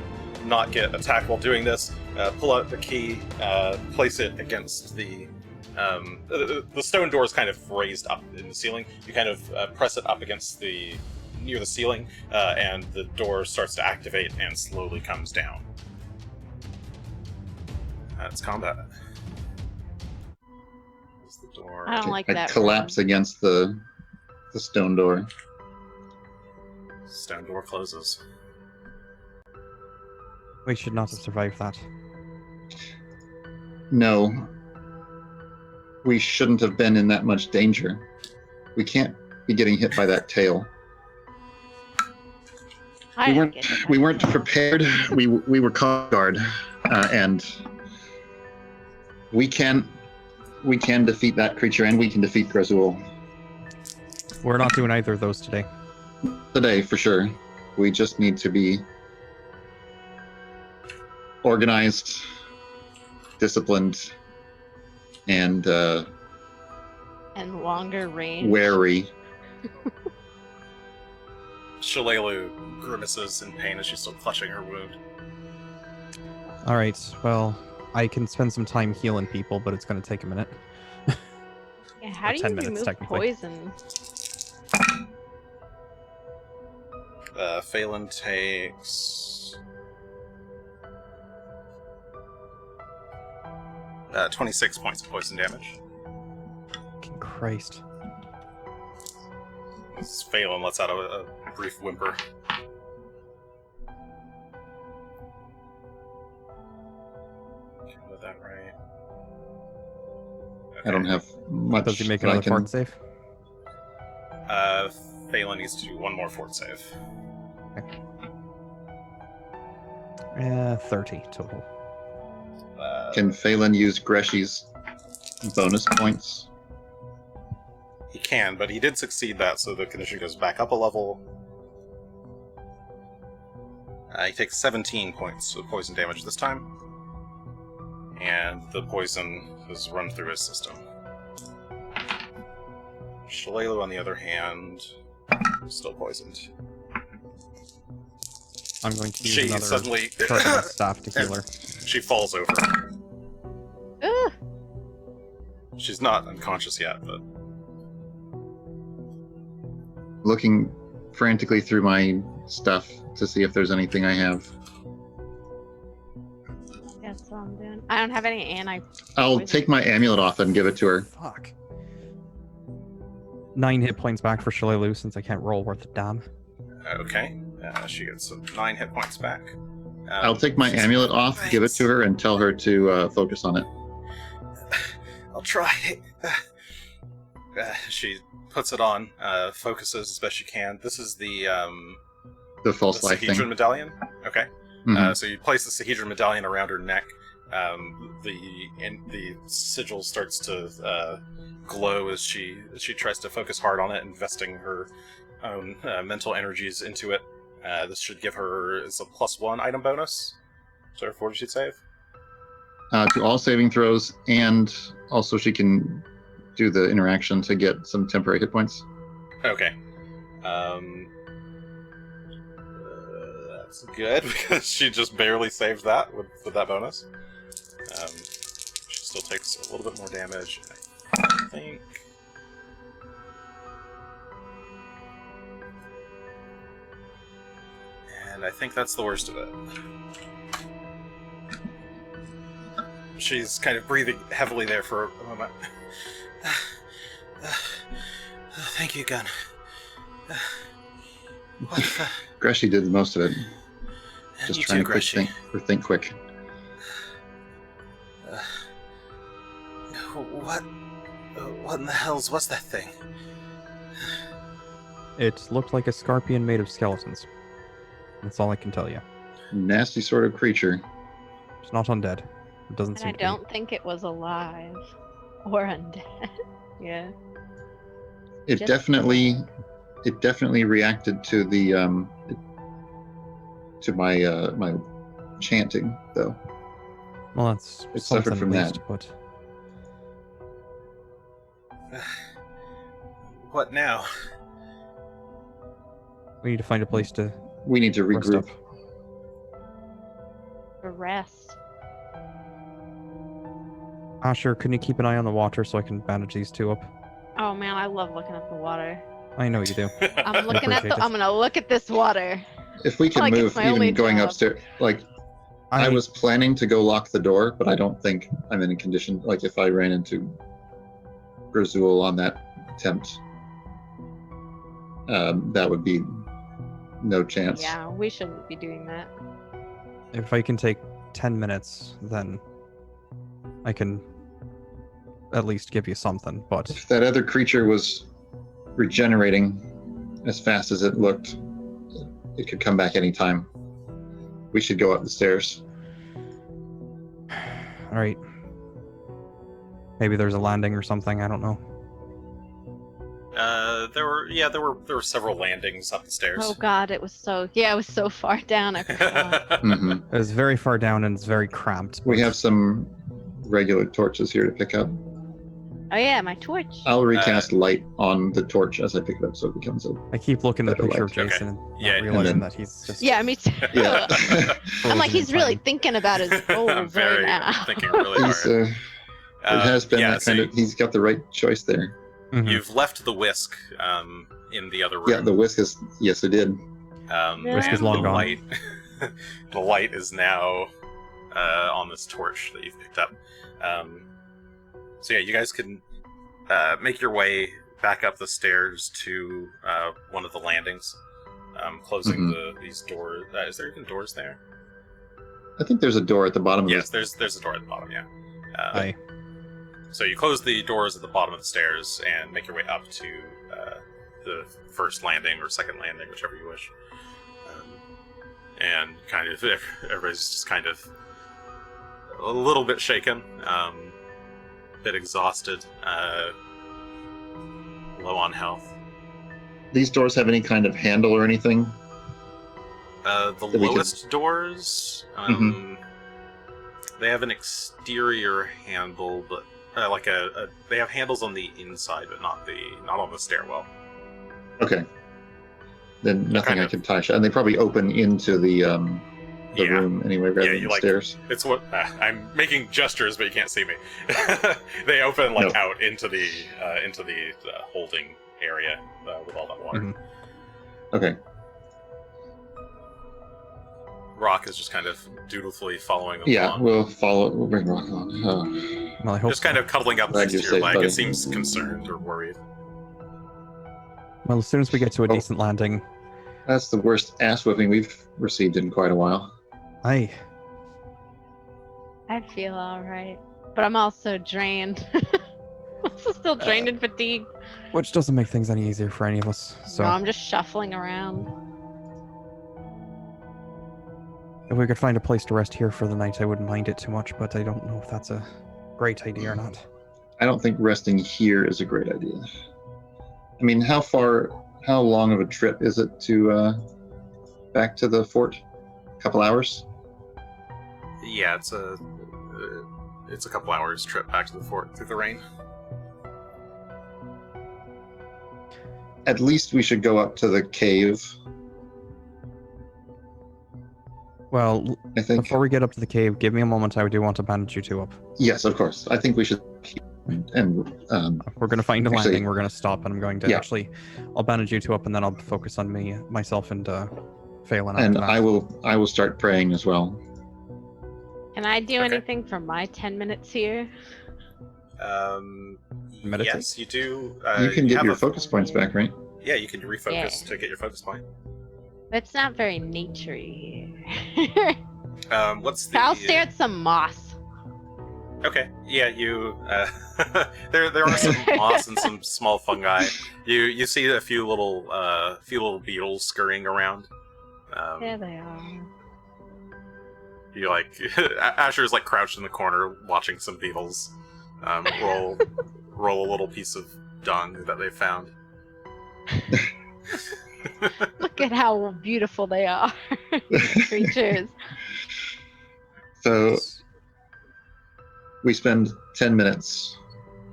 not get attacked while doing this. Pull out the key, place it against the stone door is kind of raised up in the ceiling. You kind of press it up against near the ceiling, and the door starts to activate and slowly comes down. That's combat. Is the door? I don't like I that. collapse against the stone door. Stone door closes. We should not have survived that. No. We shouldn't have been in that much danger. We can't be getting hit by that tail. I we weren't get it. we weren't prepared. We were caught guard, and we can defeat that creature, and we can defeat Grazul We're not doing either of those today. today for sure. We just need to be organized, disciplined, and longer range. wary. Shough grimaces in pain as she's still clutching her wound. All right. Well, I can spend some time healing people, but it's going to take a minute. Yeah, how do you 10 minutes, remove technically. poison? Phelan takes 26 points of poison damage. Fucking Christ. As Phelan lets out a brief whimper. Got that right. I don't have much. Does he make that I another can- fort save? Phelan needs to do one more fort save. 30 total. Can Phelan use Greshy's bonus points? He can, but he did succeed that, so the condition goes back up a level. He takes 17 points of poison damage this time. And the poison has run through his system. Shough, on the other hand, still poisoned. I'm going to use She another suddenly sharpened staff to heal her. she falls over. Ugh. She's not unconscious yet, but Looking frantically through my stuff to see if there's anything I have. That's what I'm doing. I don't have any anti. I'll take my amulet off and give it to her. Fuck. 9 hit points back for Shough since I can't roll worth a damn. okay. She gets 9 hit points back. I'll take my amulet off, give it to her, and tell her to focus on it. I'll try. She puts it on, focuses as best she can. This is the false life Sahedron thing. medallion. Okay. Mhm. So you place the Sahedron medallion around her neck. The sigil starts to glow as she tries to focus hard on it, investing her own mental energies into it. This should give her a +1 item bonus. So her fortitude save. To all saving throws, and also she can do the interaction to get some temporary hit points. Okay. That's good because she just barely saves that with that bonus. She still takes a little bit more damage, I think. And I think that's the worst of it. She's kind of breathing heavily there for a moment. Thank you, Gunn. What the... Greshy did most of it. Just You trying too, to Greshy. think quick. What in the hells was that thing? It looked like a scorpion made of skeletons. That's all I can tell you. Nasty sort of creature. It's not undead. It doesn't And seem I to be. don't think it was alive or undead. Yeah. It Just- definitely reacted to the to my my chanting though. Well, that's It suffered something from at least, that. but What now? we need to find a place to We need to rest regroup. up. The rest. Asher, can you keep an eye on the water so I can bandage these two up? Oh man, I love looking at the water. I know you do. I'm looking at appreciate it. I'm gonna look at this water. If we can Like it's move, my only even going job. upstairs, like I was planning to go lock the door, but I don't think I'm in a condition. Like if I ran into Grazul on that attempt, that would be no chance. Yeah, we shouldn't be doing that. If I can take 10 minutes, then I can at least give you something, but If that other creature was regenerating as fast as it looked, it could come back anytime. We should go up the stairs. All right. Maybe there's a landing or something. I don't know. There were several landings up the stairs. Oh God, it was so far down. I forgot. Hmm. It was very far down and it's very cramped. We have some regular torches here to pick up. Oh yeah, my torch. I'll recast light on the torch as I pick it up, so it becomes a. I keep looking at the Better picture of light. Jason Okay. and Yeah, not and realizing then- that he's just Yeah, me too. Yeah. I'm like, frozen he's in really time. thinking about his goals right Very now. thinking really He's, hard. it has been yeah, that so kind of. He's got the right choice there. Mhm. You've left the whisk in the other room. Yeah, the whisk is. Yes, it did. Whisk is and long the gone. light, the light is now on this torch that you've picked up. So yeah, you guys can make your way back up the stairs to one of the landings, closing these doors. Is there even doors there? I think there's a door at the bottom of Yes, this. there's a door at the bottom. Yeah. Aye. So you close the doors at the bottom of the stairs and make your way up to the first landing or second landing, whichever you wish. And kind of everybody's just kind of a little bit shaken, a bit exhausted, low on health. These doors have any kind of handle or anything? The That we could- lowest doors, they have an exterior handle, but like they have handles on the inside, but not on the stairwell. Okay. Then nothing Kind I of. can tie shut. And they probably open into the Yeah. room anyway, rather Yeah, than you the like- stairs. It's what I'm making gestures, but you can't see me. They open like No. out into the holding area with all that water. Mhm. Okay. Rock is just kind of dutifully following them Yeah, along. we'll bring Rock on. Oh. Well, I hope Just kind of cuddling up Glad next you're to your safe, leg. buddy. It seems concerned or worried. Well, as soon as we get to a Oh. decent landing, That's the worst ass whipping we've received in quite a while. aye. I feel all right, but I'm also drained. I'm also still drained and fatigued. Which doesn't make things any easier for any of us. So No, I'm just shuffling around. if we could find a place to rest here for the night, I wouldn't mind it too much, but I don't know if that's a great idea or not. I don't think resting here is a great idea. I mean, how long of a trip is it to back to the fort? A couple hours? Yeah, it's a couple hours trip back to the fort through the rain. At least we should go up to the cave, Well, I think. before we get up to the cave, give me a moment. I do want to bandage you two up. Yes, of course. I think we should. And We're going to find a Actually- landing. We're going to stop, and I'm going to Yeah. I'll bandage you two up, and then I'll focus on myself, and Phelan. after and that. I will start praying as well. Can I do Okay. anything for my 10 minutes here? Meditate? Yes, you do. You can get have your a- focus points back, right? Yeah, you can refocus Yeah. to get your focus point. It's not very naturey here. What's the? I'll stare at some moss. Okay. Yeah, you. There are some moss and some small fungi. You see a few little beetles scurrying around. There they are. You like Asher's like crouched in the corner watching some beetles roll a little piece of dung that they found. Look at how beautiful they are, these creatures. So we spend 10 minutes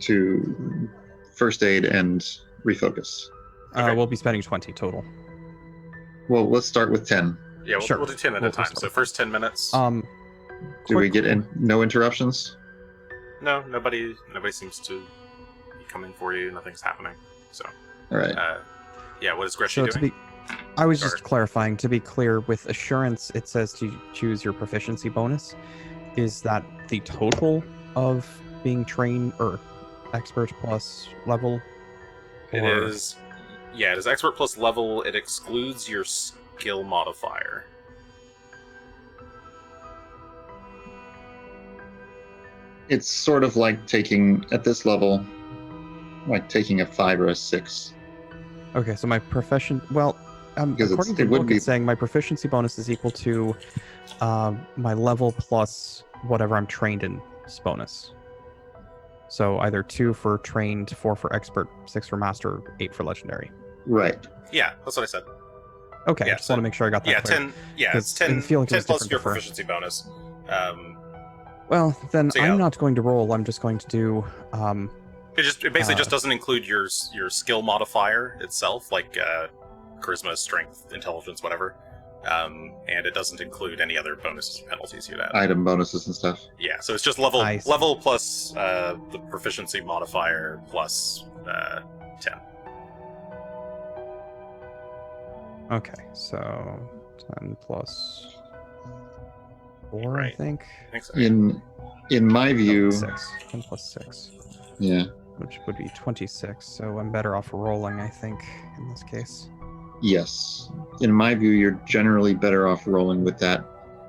to first aid and refocus. Okay. We'll be spending 20 total. Well, let's start with 10. Yeah, Sure. we'll do 10 at a We'll time. start So with first 10 minutes. Do we quick- get in no interruptions? No, nobody seems to be coming for you. Nothing's happening. So, All right. yeah, what is Greshy So doing? I was just Or- clarifying, to be clear, with assurance, it says to choose your proficiency bonus. Is that the total of being trained or expert plus level? It Or- is. Yeah, it is expert plus level. It excludes your skill modifier. It's sort of like taking, at this level, like taking a 5 or a 6. Okay, so my profession. Well, Because according to it the would book, be it's saying my proficiency bonus is equal to my level plus whatever I'm trained in bonus. So either 2 for trained, 4 for expert, 6 for master, 8 for legendary. right. Yeah, that's what I said. Okay, Yeah, I just want to make sure I got that Yeah, clear. 10. Yeah, 'Cause it's 10. I feel like it 10 was plus different your before. proficiency bonus. Well, then So, yeah. I'm not going to roll. I'm just going to do. It basically just doesn't include your skill modifier itself, like charisma, strength, intelligence, whatever. And it doesn't include any other bonuses or penalties you'd add. Item bonuses and stuff. Yeah, so it's just level I see. level plus the proficiency modifier plus 10. Okay, so 10 plus 4, Right. I think. I think so. In my view, 6. 10 plus 6, yeah, which would be 26. So I'm better off rolling, I think, in this case. yes. In my view, you're generally better off rolling with that.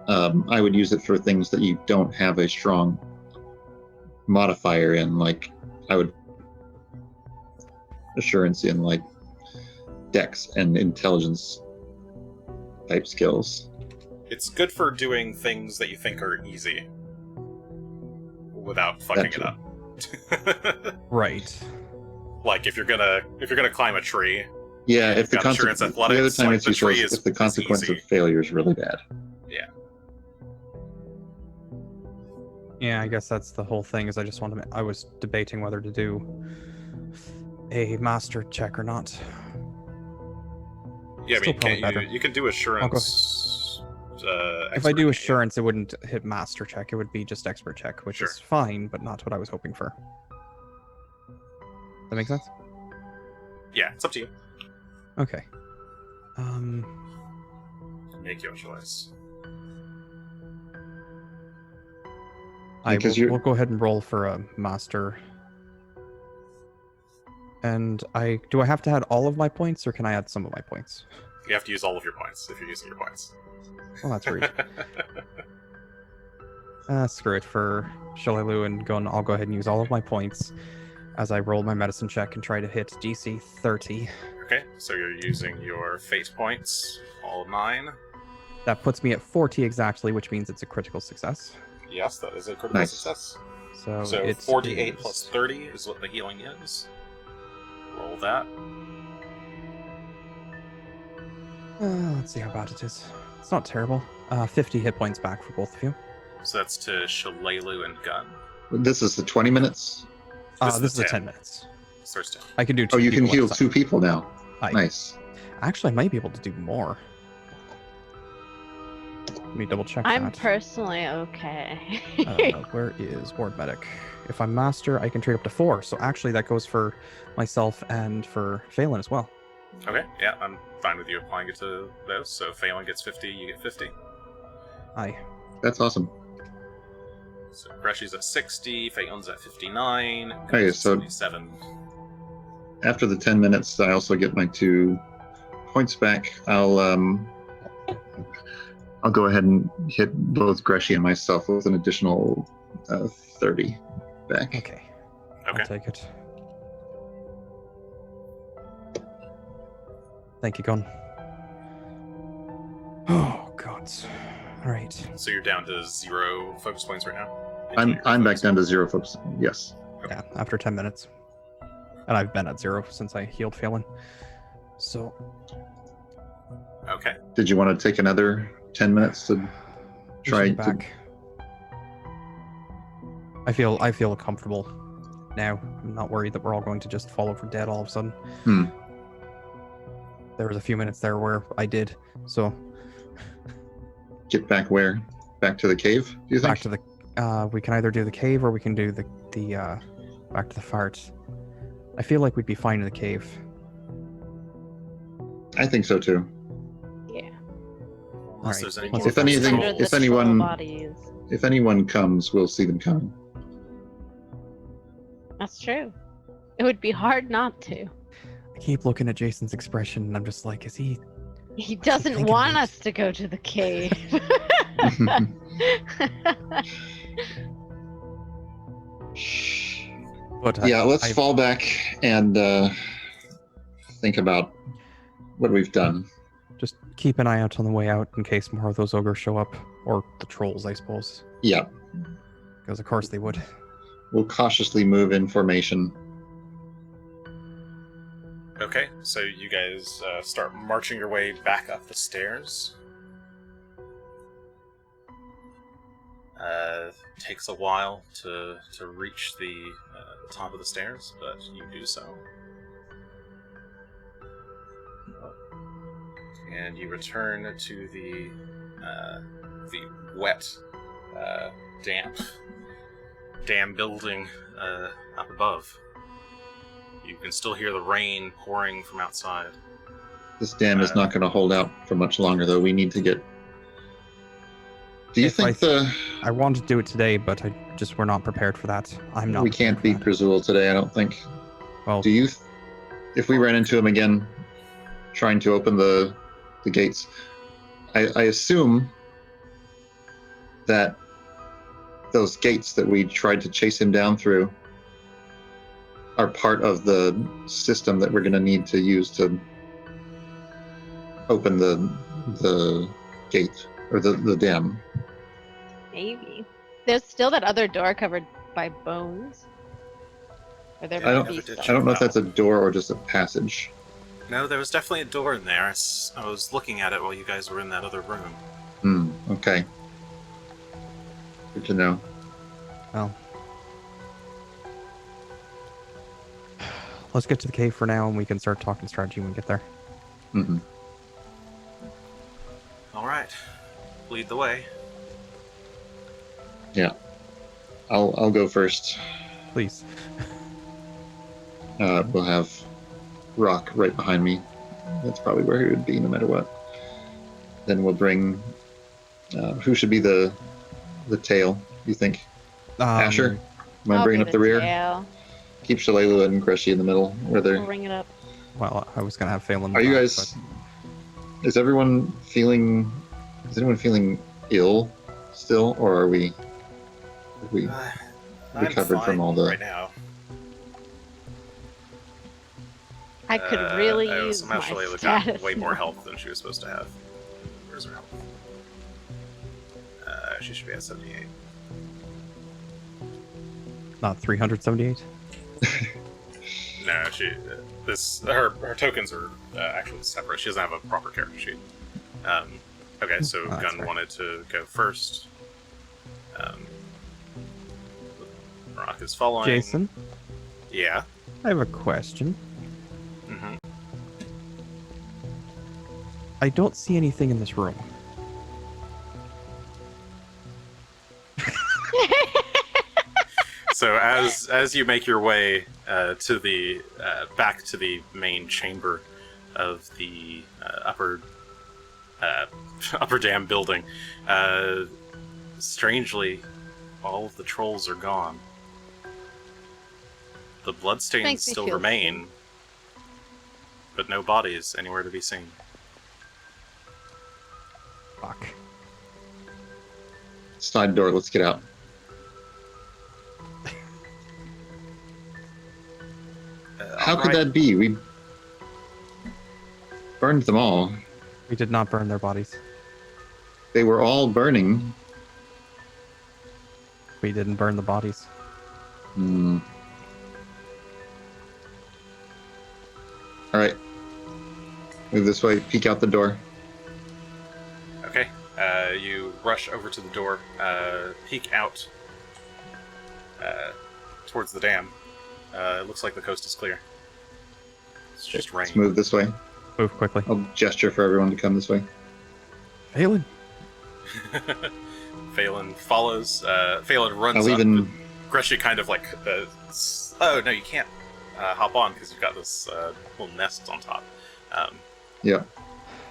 I would use it for things that you don't have a strong modifier in, like I would assurance in like dex and intelligence type skills. It's good for doing things that you think are easy without fucking it up. Right. Like if you're gonna climb a tree. Yeah, You've if the got insurance the other athletics, time like, it's the useful tree is is if the consequence easy. of failure is really bad. Yeah, I guess that's the whole thing. Is I just want to. I was debating whether to do a master check or not. Yeah, I Still mean, probably better. you can do assurance. If I do expert, assurance, it wouldn't hit master check. It would be just expert check, which Sure. is fine, but not what I was hoping for. That make sense? Yeah, it's up to you. Okay. Make your choice. Because We'll go ahead and roll for a master. And do I have to add all of my points, or can I add some of my points? You have to use all of your points if you're using your points. Well, that's rude. Screw it. For Shough and Gunn, I'll go ahead and use all of my points as I roll my medicine check and try to hit DC 30. Okay, so you're using your fate points, all 9. That puts me at 40 exactly, which means it's a critical success. Yes, that is a critical Nice. success. So it's it 48 is- plus 30 is what the healing is. Roll that. Let's see how bad it is. It's not terrible. 50 hit points back for both of you. So that's to Shough and Gunn. this is the 20 minutes. This is the 10. 10 minutes. Starts 10. I can do 2 Oh, you can people at heal a time. 2 people now. Aye. Nice. Actually, I might be able to do more. Let me double check I'm that. personally okay. I don't know. Where is ward medic? If I'm master, I can trade up to 4. So actually, that goes for myself and for Phelan as well. Okay, yeah, I'm fine with you applying it to those. So Phelan gets 50, you get 50. Aye. That's awesome. So Greshy's at 60, Phelan's at 59, Okay, Gunn's at so- 77. After the 10 minutes, I also get my 2 points back. I'll go ahead and hit both Greshy and myself with an additional 30 back. Okay. Okay. I'll take it. Thank you, Gunn. Oh, God. All right. So you're down to 0 focus points right now? I'm back down to 0 focus. Yes. Yeah, after 10 minutes. And I've been at 0 since I healed Phelan. So, Okay. Did you want to take another 10 minutes to try usually to? back. I feel comfortable now. I'm not worried that we're all going to just fall over dead all of a sudden. There was a few minutes there where I did. So Get back where? Back to the cave? Do you think? back to the we can either do the cave or we can do the back to the fart. I feel like we'd be fine in the cave. I think so too. Yeah. Unless there's any Let's more If anything- Under the if troll anyone- bodies. If anyone comes, we'll see them coming. That's true. It would be hard not to. I keep looking at Jason's expression and I'm just like, is he? He doesn't thinking want about- us to go to the cave. But Yeah, let's I- fall back and think about what we've done. Just keep an eye out on the way out in case more of those ogres show up. Or the trolls, I suppose. Yeah. Because of course they would. We'll cautiously move in formation. Okay, so you guys start marching your way back up the stairs. Takes a while to reach the top of the stairs, but you do so. And you return to the wet, damp building up above. You can still hear the rain pouring from outside. This dam is not going to hold out for much longer, though. We need to get... Do you think I wanted to do it today, but we're not prepared for that. I'm not. We can't beat Brazil today, I don't think. Well, Do you... If we ran into him again, trying to open the gates, I assume that those gates that we tried to chase him down through are part of the system that we're going to need to use to open the gate, or the dam. Maybe. There's still that other door covered by bones. Or there I might be don't- some. I don't know if that's a door or just a passage. No, there was definitely a door in there. I was looking at it while you guys were in that other room. Okay. Good to know. well. Let's get to the cave for now, and we can start talking strategy when we get there. Mm-hmm. All right, lead the way. Yeah. I'll go first. Please. We'll have Rock right behind me. That's probably where he would be no matter what. Then we'll bring... who should be the tail, you think? Asher? Am I I'll bringing be up the rear? tail. Keep Shalelu and Greshy in the middle. Where they're... Bring it up. Well, I was gonna have Phelan. Are you back, guys... Is anyone feeling ill still? Or are we I'm recovered from fine all the... right now. I could really use somehow my Shalala got status way more now. health than she was supposed to have. Where's her health? She should be at 78. Not 378? No, her tokens are actually separate. She doesn't have a proper character sheet. Okay, so Oh, that's Gunn fair. wanted to go first. Rock is following. Jason, Yeah. I have a question. hmm I don't see anything in this room. So as you make your way to the back to the main chamber of the upper dam building, strangely, all of the trolls are gone. The bloodstains Makes me still feel remain, but no bodies anywhere to be seen. Fuck. Side door, let's get out. How could that be? We burned them all. We did not burn their bodies. They were all burning. We didn't burn the bodies. Hmm. All right. Move this way. Peek out the door. Okay, you rush over to the door, peek out towards the dam. It looks like the coast is clear. It's just rain. Let's move this way. Move quickly. I'll gesture for everyone to come this way. Phelan! Phelan follows. Phelan runs I'll up. even... Greshy kind of like, oh no, you can't hop on because you've got this little nest on top. Yeah.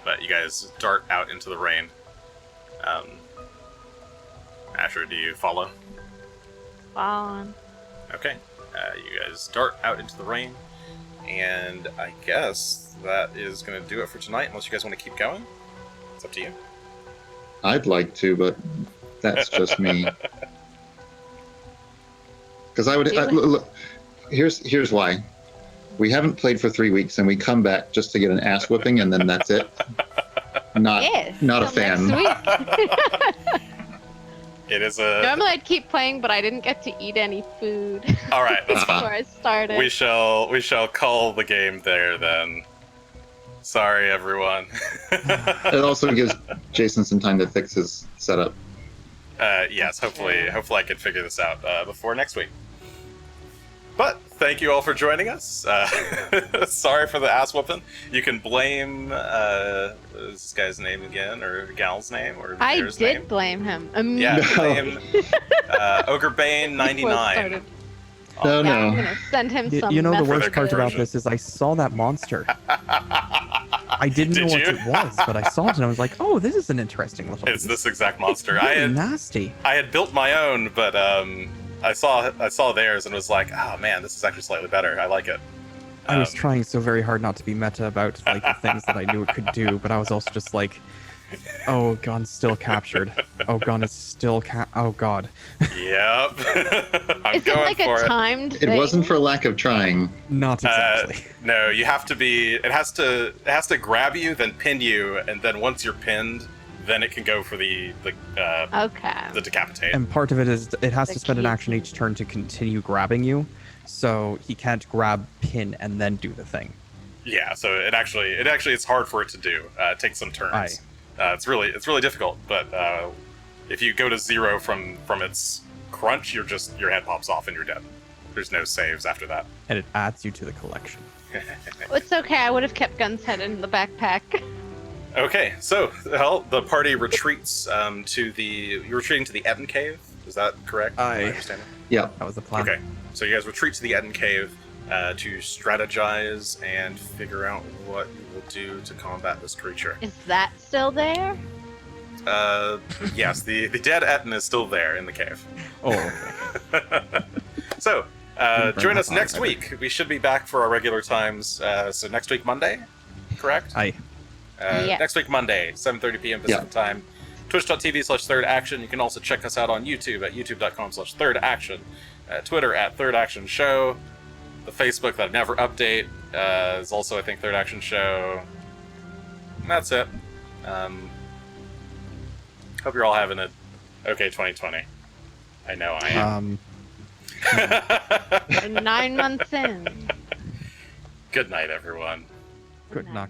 But you guys dart out into the rain. Asher, do you follow? Following. Okay. You guys dart out into the rain, and I guess that is going to do it for tonight, unless you guys want to keep going. It's up to you. I'd like to, but that's just me. Because I would... look, here's why. We haven't played for 3 weeks, and we come back just to get an ass whipping, and then that's it. I'm not Yes, not a till next fan. week. It is a. Normally I'd keep playing, but I didn't get to eat any food All right, that's before fine. I started. We shall call the game there then. Sorry, everyone. It also gives Jason some time to fix his setup. Yes, hopefully I can figure this out before next week. But thank you all for joining us. Sorry for the ass whooping. You can blame this guy's name again, or gal's name, or I their's did name. blame him Yeah, immediately. blame Ogre Bane before it 99. started. No, Yeah, I'm no. gonna send him You, some. you know the For worst the part about conversion. this is I saw that monster. I didn't know Did what you? it was, but I saw it and I was like, "Oh, this is an interesting little." It's beast. this exact monster. It's really I nasty. had built my own, but I saw theirs and was like, oh man, this is actually slightly better. I like it. I was Um, trying so very hard not to be meta about like the things that I knew it could do, but I was also just like, "Oh, Gunn's still captured. Oh, Gunn is still Oh God." Yep. I'm Is it going like for a it. timed It thing? wasn't for lack of trying. Not exactly. No, you have to be. It has to grab you, then pin you, and then once you're pinned, then it can go for the Okay. decapitate. And part of it is it has The to spend an key action thing. each turn to continue grabbing you, so he can't grab, pin, and then do the thing. Yeah, so it actually it's hard for it to do. It takes some turns. It's really difficult. But if you go to 0 from its crunch, your head pops off and you're dead. There's no saves after that. And it adds you to the collection. It's okay. I would have kept Gunn's head in the backpack. Okay, so the party retreats you're retreating to the Etten Cave. Is that correct? Aye. Am I understanding? Yeah. That was the plan. Okay, so you guys retreat to the Etten Cave to strategize and figure out what you will do to combat this creature. Is that still there? Yes, the dead Etten is still there in the cave. Oh, okay. So, Burn join that us next fire. week. We should be back for our regular times. So next week, Monday, correct? Aye. Yes. Next week, Monday, 7:30 p.m. Pacific time. Twitch.tv/thirdaction. You can also check us out on YouTube at youtube.com/thirdaction. Twitter at Third Action Show. The Facebook that I never update is also, I think, Third Action Show. And that's it. Hope you're all having a okay 2020. I know I am. We're 9 months in. Good night, everyone. Good night.